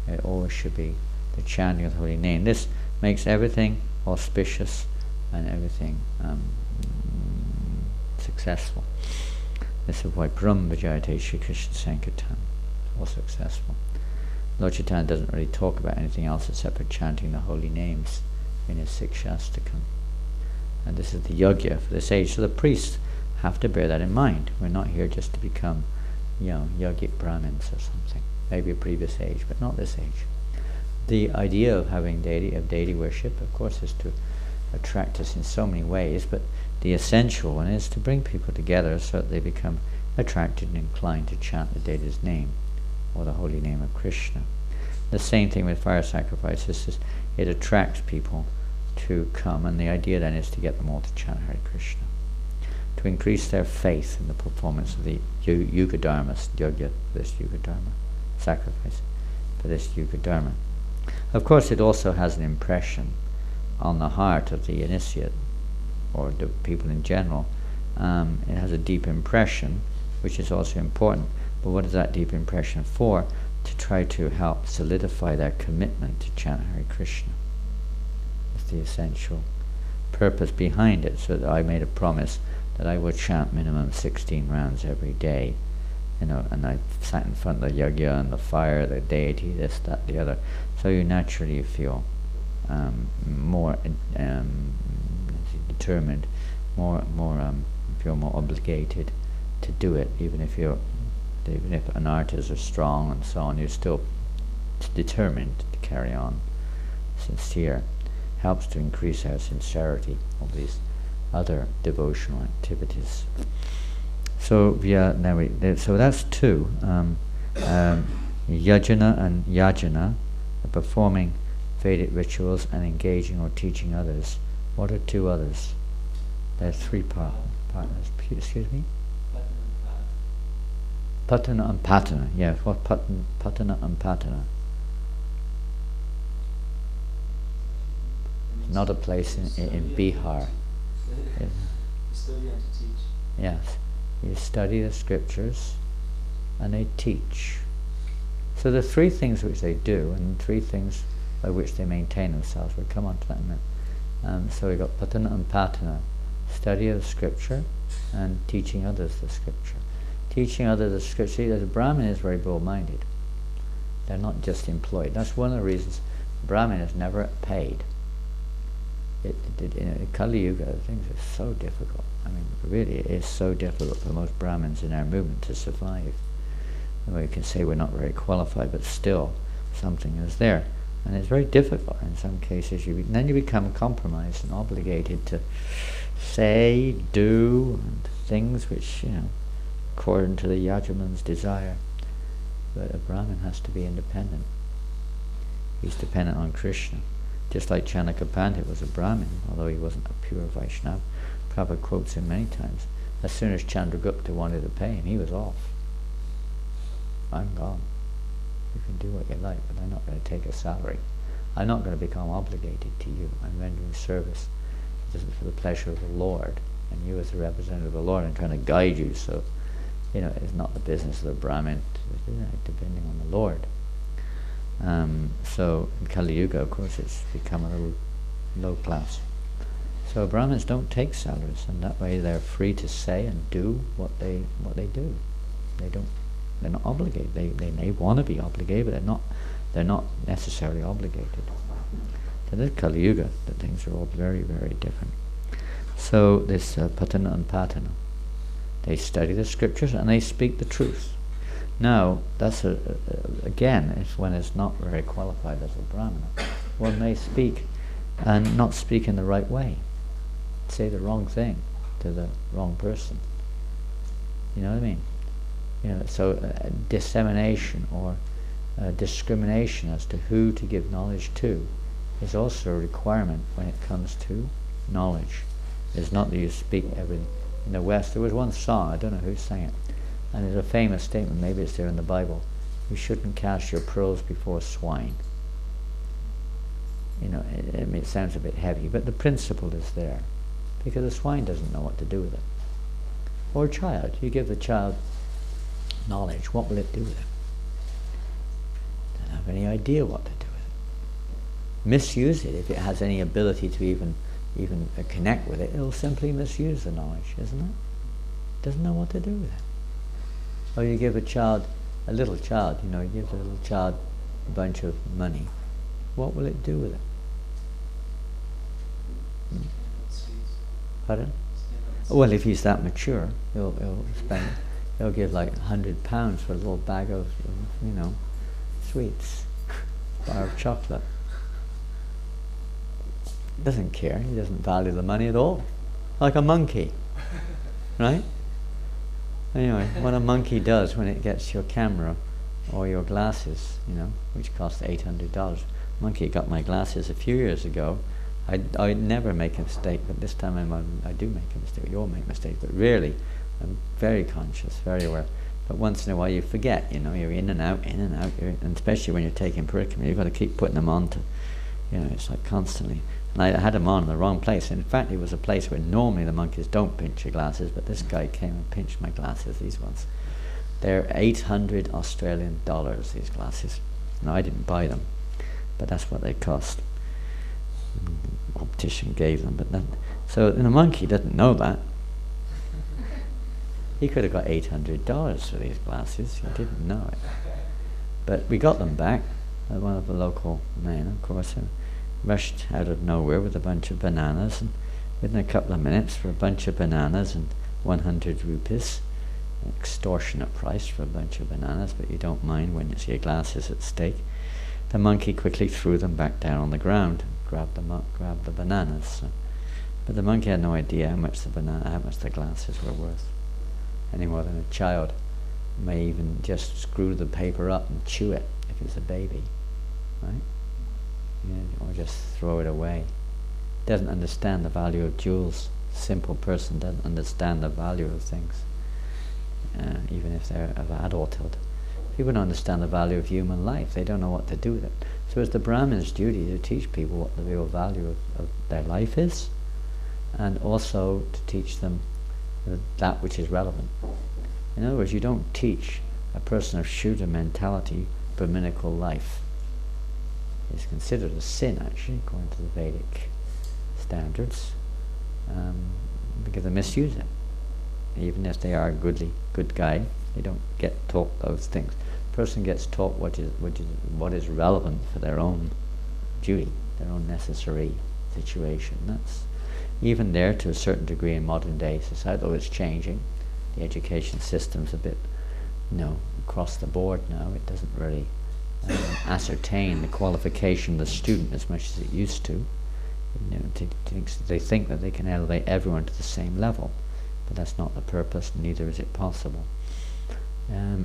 It always should be the chanting of the holy name. This makes everything auspicious and everything successful. This is why Brahma Vijayate Shri Krishna Sankirtan is all successful. Lord Chaitanya doesn't really talk about anything else except for chanting the holy names in his 6 Shastakam. And this is the yogya for this age. So the priests have to bear that in mind. We're not here just to become, yogic Brahmins or something. Maybe a previous age, but not this age. The idea of having deity worship, of course, is to attract us in so many ways, but the essential one is to bring people together so that they become attracted and inclined to chant the deity's name, or the holy name of Krishna. The same thing with fire sacrifices, is it attracts people to come, and the idea then is to get them all to chant Hare Krishna, to increase their faith in the performance of the Yuga Dharmas, yogya, this Yuga Dharma, sacrifice for this Yuga Dharma. Of course, it also has an impression on the heart of the initiate, or the people in general. It has a deep impression, which is also important. But what is that deep impression for? to try to help solidify their commitment to chant Hare Krishna. That's the essential purpose behind it. So that I made a promise that I would chant minimum 16 rounds every day, and I sat in front of the yagya and the fire, the deity, this, that, the other. So you naturally feel more determined, feel more obligated to do it. Even if anarthas are strong and so on, you're still determined to carry on. Sincere helps to increase our sincerity of these other devotional activities. So so that's two. Yajna and yajana, performing Vedic rituals and engaging or teaching others. What are two others? There's three partners. Excuse me? Patana and patana. Yes, what patana and patana? Not a place in Bihar. Study and to teach. Yes. You study the scriptures and they teach. So the three things which they do and three things by which they maintain themselves. We'll come on to that in a minute. So we've got patana and patana, study of the scripture and teaching others the scripture. Teaching others the scripture. See, the Brahmin is very broad-minded. They're not just employed. That's one of the reasons the Brahmin is never paid. In Kali Yuga, things are so difficult. I mean, really, it is so difficult for most Brahmins in our movement to survive. And we can say we're not very qualified, but still, something is there. And it's very difficult in some cases. Then you become compromised and obligated to say, do, and things which, according to the Yajaman's desire. But a Brahmin has to be independent. He's dependent on Krishna. Just like Chanaka Pandit was a Brahmin, although he wasn't a pure Vaishnava. Prabhupada quotes him many times. As soon as Chandragupta wanted to pay him, he was off. I'm gone. You can do what you like, but I'm not going to take a salary. I'm not going to become obligated to you. I'm rendering service for the pleasure of the Lord. And you as the representative of the Lord, I'm trying to guide you. So, it's not the business of the Brahmin, depending on the Lord. So in Kali Yuga, of course, it's become a little low class. So Brahmins don't take salaries, and that way they're free to say and do what they do. They're not obligated. They may want to be obligated, but they're not necessarily obligated. So this Kali Yuga, the things are all very, very different. So this patana and patana, they study the scriptures and they speak the truth. Now, that's again, if one is not very qualified as a Brahmana, one may speak and not speak in the right way, say the wrong thing to the wrong person. You know what I mean? So dissemination or discrimination as to who to give knowledge to is also a requirement when it comes to knowledge. It's not that you speak everything. In the West, there was one song, I don't know who sang it, and there's a famous statement, maybe it's there in the Bible: you shouldn't cast your pearls before swine. It sounds a bit heavy, but the principle is there, because the swine doesn't know what to do with it. Or a child, you give the child knowledge, what will it do with it? Doesn't have any idea what to do with it. Misuse it, if it has any ability to even connect with it, it'll simply misuse the knowledge, isn't it? Doesn't know what to do with it. Or you give a little child, you give the little child a bunch of money, what will it do with it? Pardon? Well, if he's that mature, he'll give like £100 for a little bag of, sweets, bar of chocolate. Doesn't care, he doesn't value the money at all. Like a monkey, right? Anyway, what a monkey does when it gets your camera or your glasses, which cost $800. Monkey got my glasses a few years ago. I never make a mistake, but this time I do make a mistake. You all make mistakes, but really, I'm very conscious, very aware. But once in a while you forget, you're in and out, and especially when you're taking parikrama, you've got to keep putting them on to, it's like constantly. And I had them on in the wrong place. In fact, it was a place where normally the monkeys don't pinch your glasses, but this guy came and pinched my glasses, these ones. They're 800 Australian dollars, these glasses. Now, I didn't buy them, but that's what they cost. The optician gave them, but then, so the monkey didn't know that. He could have got $800 for these glasses. He didn't know it. But we got them back. One of the local men, of course, rushed out of nowhere with a bunch of bananas, and within a couple of minutes, for a bunch of bananas and 100 rupees, an extortionate price for a bunch of bananas, but you don't mind when your glasses at stake. The monkey quickly threw them back down on the ground, grabbed them up, grabbed the bananas. So. But the monkey had no idea how much the glasses were worth, any more than a child may even just screw the paper up and chew it if it's a baby, right? Or just throw it away. Doesn't understand the value of jewels. Simple person doesn't understand the value of things, even if they're of adulthood. People don't understand the value of human life. They don't know what to do with it. So it's the Brahmin's duty to teach people what the real value of their life is, and also to teach them that which is relevant. In other words, you don't teach a person of Shuddha mentality Brahminical life. It's considered a sin, actually, according to the Vedic standards, because they misuse it. Even if they are a good guy, they don't get taught those things. A person gets taught what is relevant for their own duty, their own necessary situation. That's even there to a certain degree in modern day society, though it's changing. The education system's a bit, across the board now. It doesn't really ascertain the qualification of the student as much as it used to. They think that they can elevate everyone to the same level, but that's not the purpose, neither is it possible.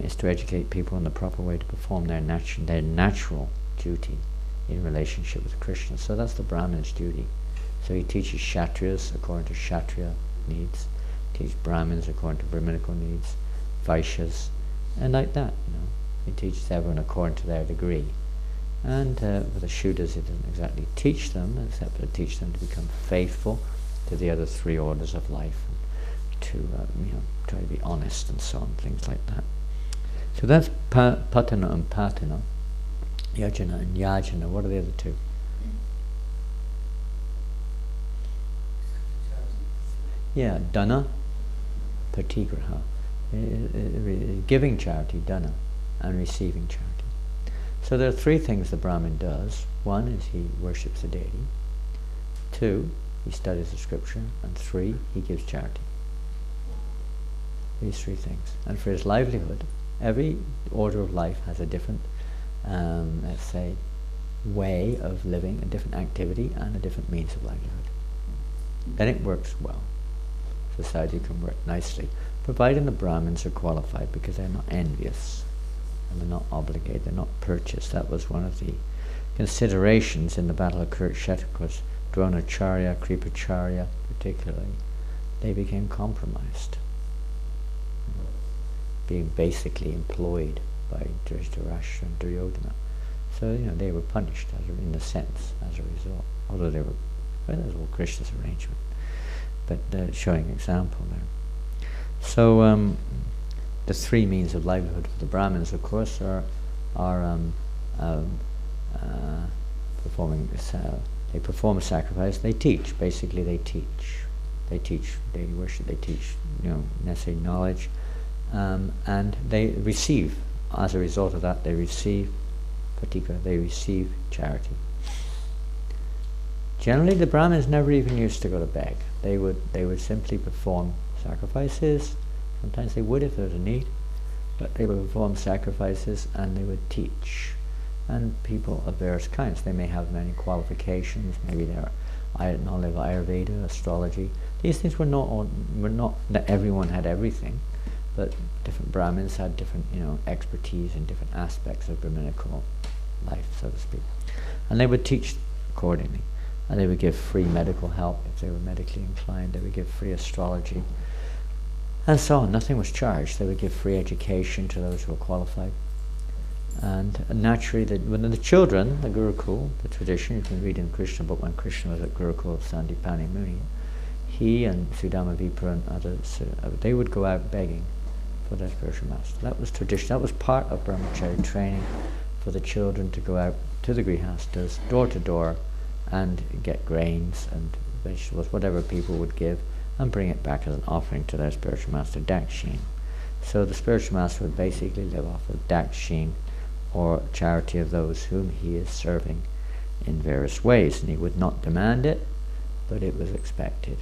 It's to educate people in the proper way to perform their natural duty in relationship with Krishna. So that's the Brahmin's duty. So he teaches Kshatriyas according to Kshatriya needs, teaches Brahmins according to Brahminical needs, Vaishyas, and like that. He teaches everyone according to their degree. And for the Shuddhas, he doesn't exactly teach them, except to teach them to become faithful to the other three orders of life, and to try to be honest and so on, things like that. So that's Patana and Patana, Yajana and Yajana. What are the other two? Yeah, Dana, Patigraha. Giving charity, Dana, and receiving charity. So there are three things the Brahmin does. One is he worships the deity. Two, he studies the scripture. And three, he gives charity. These three things. And for his livelihood, every order of life has a different, let's say, way of living, a different activity, and a different means of livelihood. Then it works well. Society can work nicely, providing the Brahmins are qualified, because they're not envious and they're not obligated, they're not purchased. That was one of the considerations in the Battle of Kurukshetra. Dronacharya, Kripacharya particularly, they became compromised, being basically employed by Dhritarashtra and Duryodhana. So they were punished in a sense as a result, although that was all Krishna's arrangement, but showing example there. So the three means of livelihood for the Brahmins, of course, are performing. They perform a sacrifice. They teach. Basically, they teach. They teach daily worship. They teach, necessary knowledge, and they receive. As a result of that, they receive patika. They receive charity. Generally, the Brahmins never even used to go to beg. They would simply perform sacrifices. Sometimes they would if there was a need, but they would perform sacrifices and they would teach. And people of various kinds. They may have many qualifications. Maybe they're knowledge of Ayurveda, astrology. These things were not that everyone had everything, but different Brahmins had different expertise in different aspects of Brahminical life, so to speak. And they would teach accordingly. And they would give free medical help if they were medically inclined. They would give free astrology, and so on. Nothing was charged. They would give free education to those who were qualified. And naturally, when the children, the Gurukul, the tradition, you can read in Krishna book when Krishna was at Gurukul of Sandipani Muni, he and Sudama Vipra and others, they would go out begging for their spiritual master. That was tradition. That was part of brahmachari training, for the children to go out to the grihastas, door to door, and get grains and vegetables, whatever people would give, and bring it back as an offering to their spiritual master, dakshin. So the spiritual master would basically live off of dakshin, or charity of those whom he is serving in various ways, and he would not demand it, but it was expected,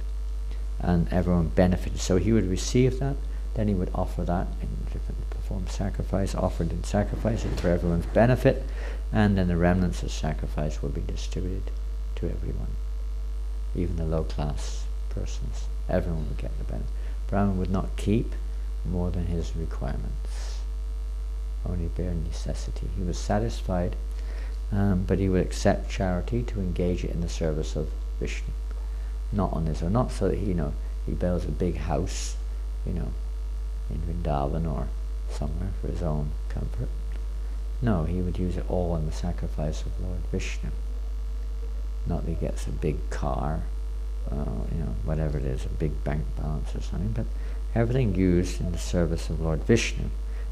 and everyone benefited. So he would receive that, then he would offer that in different, perform sacrifice, offered in sacrifices for everyone's benefit, and then the remnants of sacrifice will be distributed to everyone, even the low class persons. Everyone would get the benefit. Brahman would not keep more than his requirements, only bare necessity. He was satisfied, but he would accept charity to engage it in the service of Vishnu, not on his own, not so that he builds a big house, in Vrindavan or somewhere for his own comfort. No, he would use it all in the sacrifice of Lord Vishnu. Not that he gets a big car, whatever it is, a big bank balance or something, but everything used in the service of Lord Vishnu.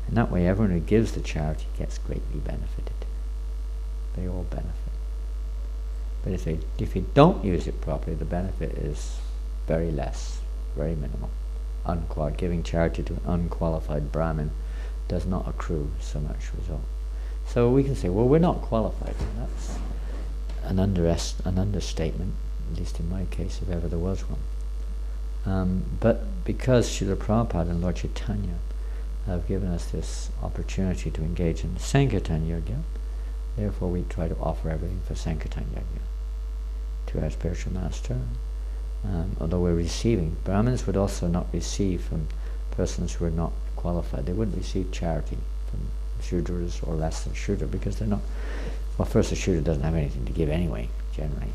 And that way everyone who gives the charity gets greatly benefited. They all benefit. But if you don't use it properly, the benefit is very less, very minimal. Giving charity to an unqualified Brahmin does not accrue so much result. So we can say, well, we're not qualified. And that's an understatement, at least in my case, if ever there was one. But because Srila Prabhupada and Lord Chaitanya have given us this opportunity to engage in Sankirtan Yajna, therefore we try to offer everything for Sankirtan Yajna to our spiritual master. Although we're receiving, Brahmins would also not receive from persons who are not qualified. They wouldn't receive charity from Shudras or less than Shudra, because they're not, well, first a Shudra doesn't have anything to give anyway, generally.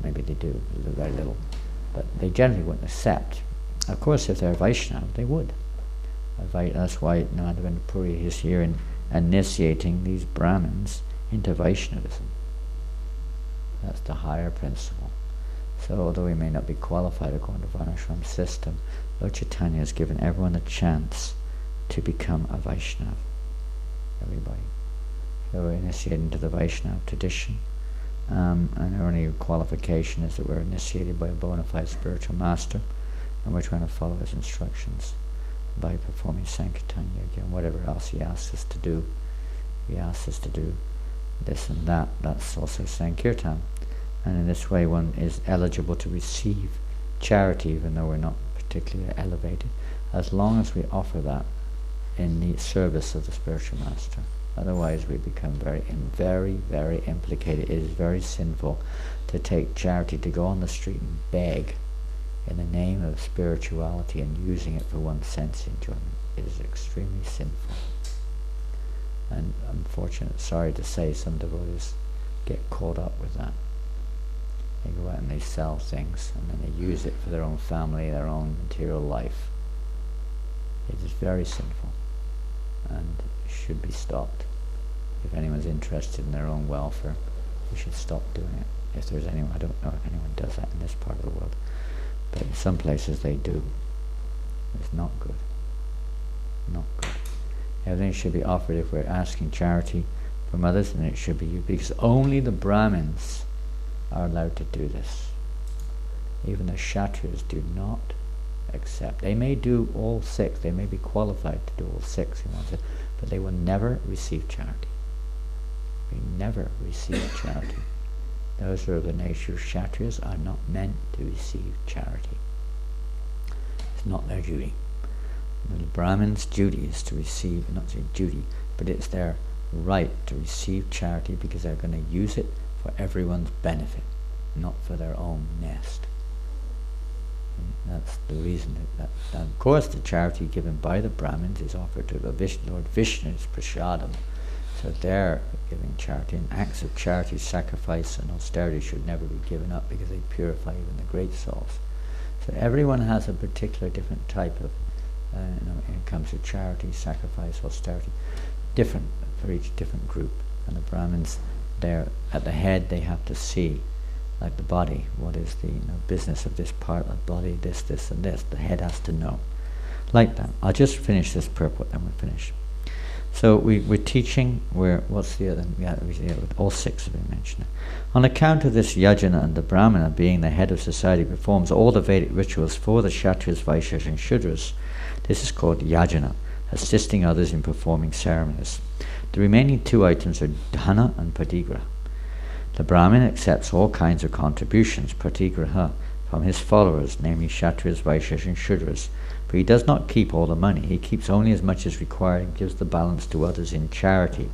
Maybe they do, very little. But they generally wouldn't accept. Of course, if they're Vaishnava, they would. That's why Madhavendra Puri is here in initiating these Brahmins into Vaishnavism. That's the higher principle. So although we may not be qualified according to Varnashram system, Lord Chaitanya has given everyone a chance to become a Vaishnava. Everybody. So we're initiated into the Vaishnava tradition, and our only qualification is that we're initiated by a bona fide spiritual master, and we're trying to follow his instructions by performing Sankirtan Yajna and whatever else he asks us to do. He asks us to do this and that. That's also Sankirtan. And in this way one is eligible to receive charity, even though we're not particularly elevated, as long as we offer that in the service of the spiritual master. Otherwise we become very, very implicated. It is very sinful to take charity, to go on the street and beg in the name of spirituality and using it for one's sense enjoyment. It is extremely sinful. And unfortunate, sorry to say, some devotees get caught up with that. They go out and they sell things, and then they use it for their own family, their own material life. It is very sinful, and should be stopped. If anyone's interested in their own welfare, we should stop doing it. If there's anyone, I don't know if anyone does that in this part of the world, but in some places they do. It's not good. Not good. Everything should be offered if we're asking charity from others, and it should be used, because only the Brahmins are allowed to do this. Even the Kshatriyas do not accept. They may do all six, they may be qualified to do all six, but they will never receive charity. We never receive charity. Those who are of the nature of Kshatriyas are not meant to receive charity. It's not their duty. The Brahmin's duty is to receive, not say duty, but it's their right to receive charity, because they're going to use it for everyone's benefit, not for their own nest. And that's the reason that of course the charity given by the Brahmins is offered to the Lord Vishnu's prasadam. So they're giving charity, and acts of charity, sacrifice and austerity should never be given up, because they purify even the great souls. So everyone has a particular different type of, when it comes to charity, sacrifice, austerity, different for each different group. And the Brahmins, they're at the head, they have to see, like the body, what is the business of this part of the body, this and this. The head has to know. Like that. I'll just finish this purport, then we'll finish. So we're teaching, what's the other? Yeah, all six have been mentioned. On account of this, Yajna and the Brahmana, being the head of society, performs all the Vedic rituals for the Kshatriyas, Vaishyas and Shudras. This is called Yajna, assisting others in performing ceremonies. The remaining two items are Dhana and Patigraha. The Brahmin accepts all kinds of contributions, Patigraha, from his followers, namely Kshatriyas, Vaishyas and Shudras, but he does not keep all the money. He keeps only as much as required and gives the balance to others in charity, in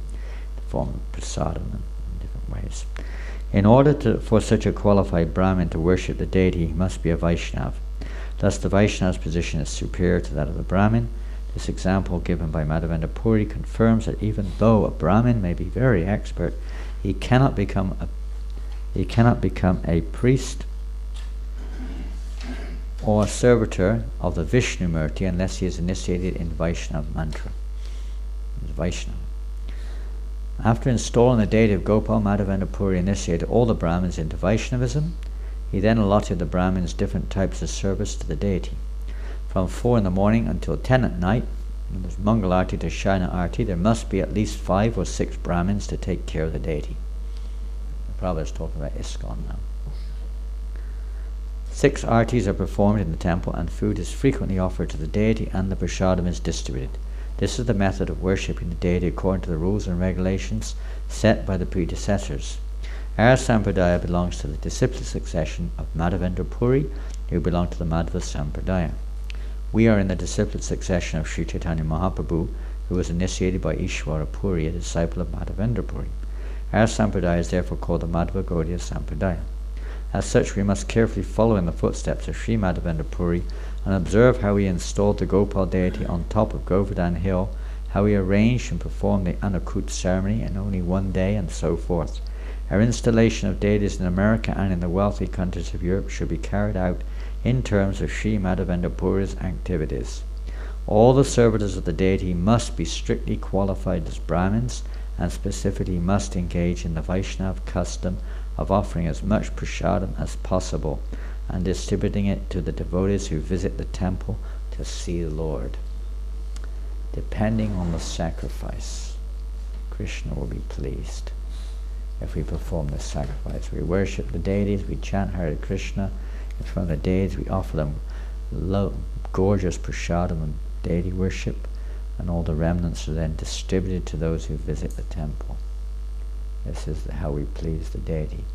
the form of prasadam in different ways. In order for such a qualified Brahmin to worship the deity, he must be a Vaishnava. Thus the Vaishnava's position is superior to that of the Brahmin. This example given by Madhavendra Puri confirms that even though a Brahmin may be very expert, he cannot become a priest or a servitor of the Vishnu Murti unless he is initiated in Vaishnava mantra. Vaishnava. After installing the deity of Gopal, Madhavendra Puri initiated all the Brahmins into Vaishnavism. He then allotted the Brahmins different types of service to the deity. From 4 in the morning until 10 at night, when there's Mangal Arti to Shaina Arti, there must be at least 5 or 6 Brahmins to take care of the deity. The Prabhupada is talking about ISKCON now. 6 artis are performed in the temple, and food is frequently offered to the deity, and the prasadam is distributed. This is the method of worshipping the deity according to the rules and regulations set by the predecessors. Our Sampradaya belongs to the disciplic succession of Madhavendra Puri, who belong to the Madhva Sampradaya. We are in the disciplic succession of Sri Chaitanya Mahaprabhu, who was initiated by Ishwara Puri, a disciple of Madhavendra Puri. Our Sampradaya is therefore called the Madhva Gaudiya Sampradaya. As such, we must carefully follow in the footsteps of Sri Madhavendra Puri and observe how he installed the Gopal deity on top of Govardhan hill, how he arranged and performed the Anakut ceremony in only one day, and so forth. Our installation of deities in America and in the wealthy countries of Europe should be carried out in terms of Sri Madhavendra Puri's activities. All the servitors of the deity must be strictly qualified as Brahmins, and specifically must engage in the Vaishnava custom of offering as much prasadam as possible and distributing it to the devotees who visit the temple to see the Lord. Depending on the sacrifice, Krishna will be pleased if we perform this sacrifice. We worship the deities, we chant Hare Krishna in front of the deities, we offer them gorgeous prasadam and deity worship, and all the remnants are then distributed to those who visit the temple. This is how we please the deity.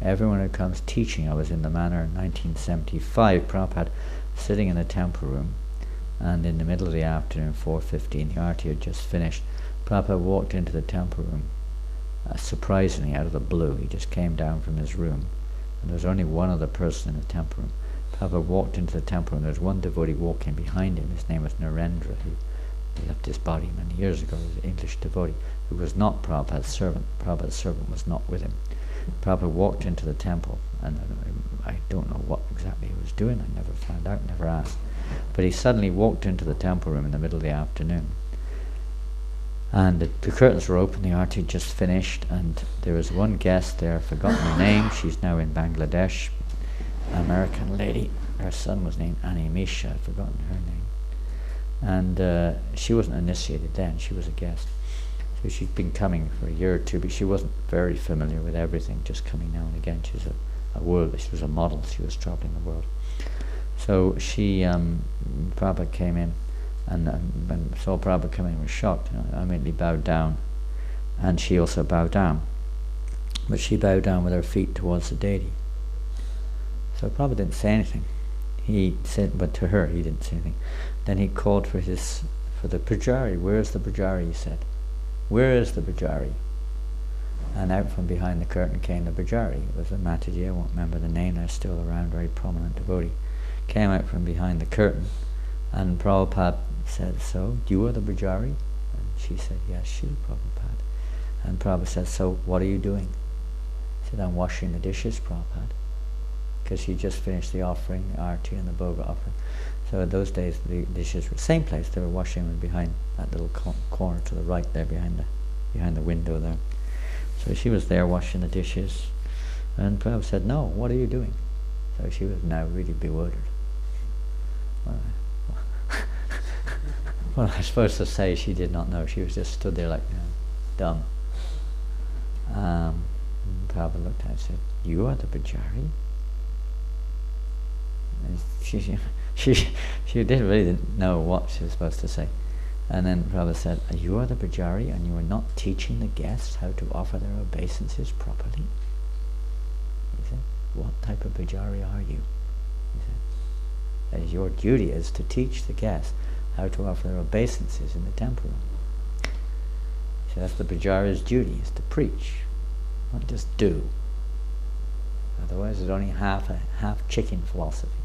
Everyone who comes teaching, I was in the manor in 1975, Prabhupada sitting in the temple room, and in the middle of the afternoon, 4:15, the arti had just finished. Prabhupada walked into the temple room, surprisingly out of the blue. He just came down from his room, and there was only one other person in the temple room. Prabhupada walked into the temple room. There was one devotee walking behind him. His name was Narendra. He left his body many years ago. He was an English devotee who was not Prabhupada's servant. Prabhupada's servant was not with him. Prabhupada walked into the temple, and I don't know what exactly he was doing. I never found out, never asked. But he suddenly walked into the temple room in the middle of the afternoon. And the curtains were open, the arti had just finished, and there was one guest there, I've forgotten her name. She's now in Bangladesh, an American lady. Her son was named Animisha, I've forgotten her name. And she wasn't initiated then, she was a guest. So she'd been coming for a year or two, but she wasn't very familiar with everything, just coming now and again. She was she was a model, she was traveling the world. So she, Prabhupada came in, and when saw Prabhupada come in, was shocked. I immediately bowed down, and she also bowed down. But she bowed down with her feet towards the deity. So Prabhupada didn't say anything. He said, but to her he didn't say anything. Then he called for the Pujari. Where's the Pujari? He said. Where is the Pujari? And out from behind the curtain came the Pujari. It was a Mataji, I won't remember the name, they're still around, very prominent devotee. Came out from behind the curtain, and Prabhupada said, so, you are the Pujari? And she said, yes, Srila Prabhupada. And Prabhupada said, so, what are you doing? He said, I'm washing the dishes, Prabhupada. Because he just finished the offering, the arti and the bhoga offering. So in those days, the dishes were same place. They were washing them behind that little corner to the right there, behind the window there. So she was there washing the dishes, and Prabhupada said, "No, what are you doing?" So she was now really bewildered. Well, I was supposed to say she did not know. She was just stood there like, dumb. Prabhupada looked at her and said, "You are the Pujari?" And she didn't really know what she was supposed to say. And then Prabhupada said, "You are the Pujari and you are not teaching the guests how to offer their obeisances properly?" He said, "What type of Pujari are you?" He said, "As your duty is to teach the guests how to offer their obeisances in the temple room." He said, "That's the Pujari's duty, is to preach, not just do. Otherwise it's only half chicken philosophy.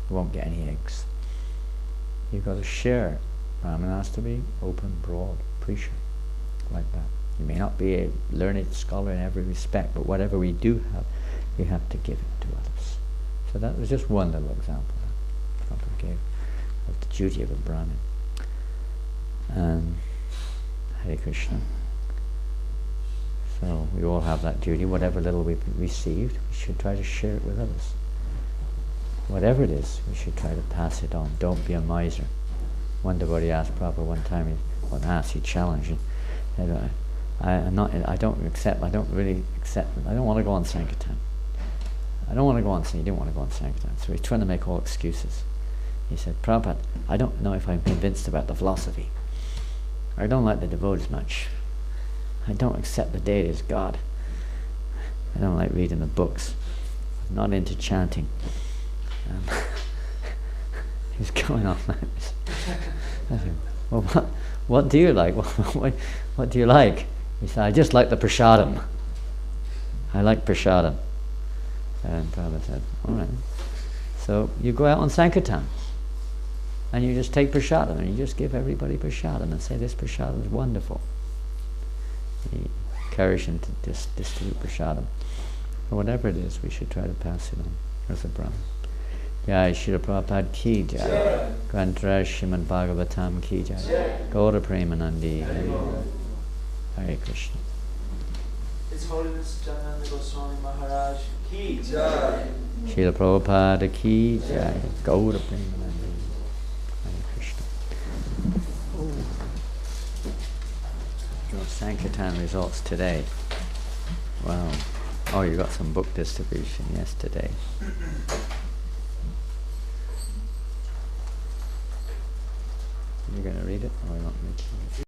You won't get any eggs. You've got to share. Brahmana has to be open, broad, appreciate, like that. You may not be a learned scholar in every respect, but whatever we do have, you have to give it to others." So that was just one little example that Prabhupada gave of the duty of a Brahmin. Hare Krishna. So we all have that duty. Whatever little we've received, we should try to share it with others. Whatever it is, we should try to pass it on. Don't be a miser. One devotee asked Prabhupada one time, he challenged him. I don't want to go on Sankirtan. I don't want to go on, he didn't want to go on Sankirtan. So he's trying to make all excuses. He said, "Prabhupada, I don't know if I'm convinced about the philosophy. I don't like the devotees much. I don't accept the deity as God. I don't like reading the books. I'm not into chanting." He's going on like this. I said, "Well, what do you like? What do you like?" He said, "I just like the prasadam. I like prasadam." And Prabhupada said, "All right. So you go out on Sankirtan and you just take prasadam and you just give everybody prasadam and say this prasadam is wonderful." He encouraged him to distribute prasadam. Or whatever it is, we should try to pass it on as a Brahman. Jai Srila Prabhupada ki jai. Grantaraj Srimad Bhagavatam ki jai. Gaura Premanandi. Hare Krishna. His Holiness Jananda Goswami Maharaj ki jai. Srila Prabhupada ki jai. Gaura Premanandi. Hare Krishna. Your Sankirtan results today. Wow. Oh, you got some book distribution yesterday. You're going to read it, or you want me to?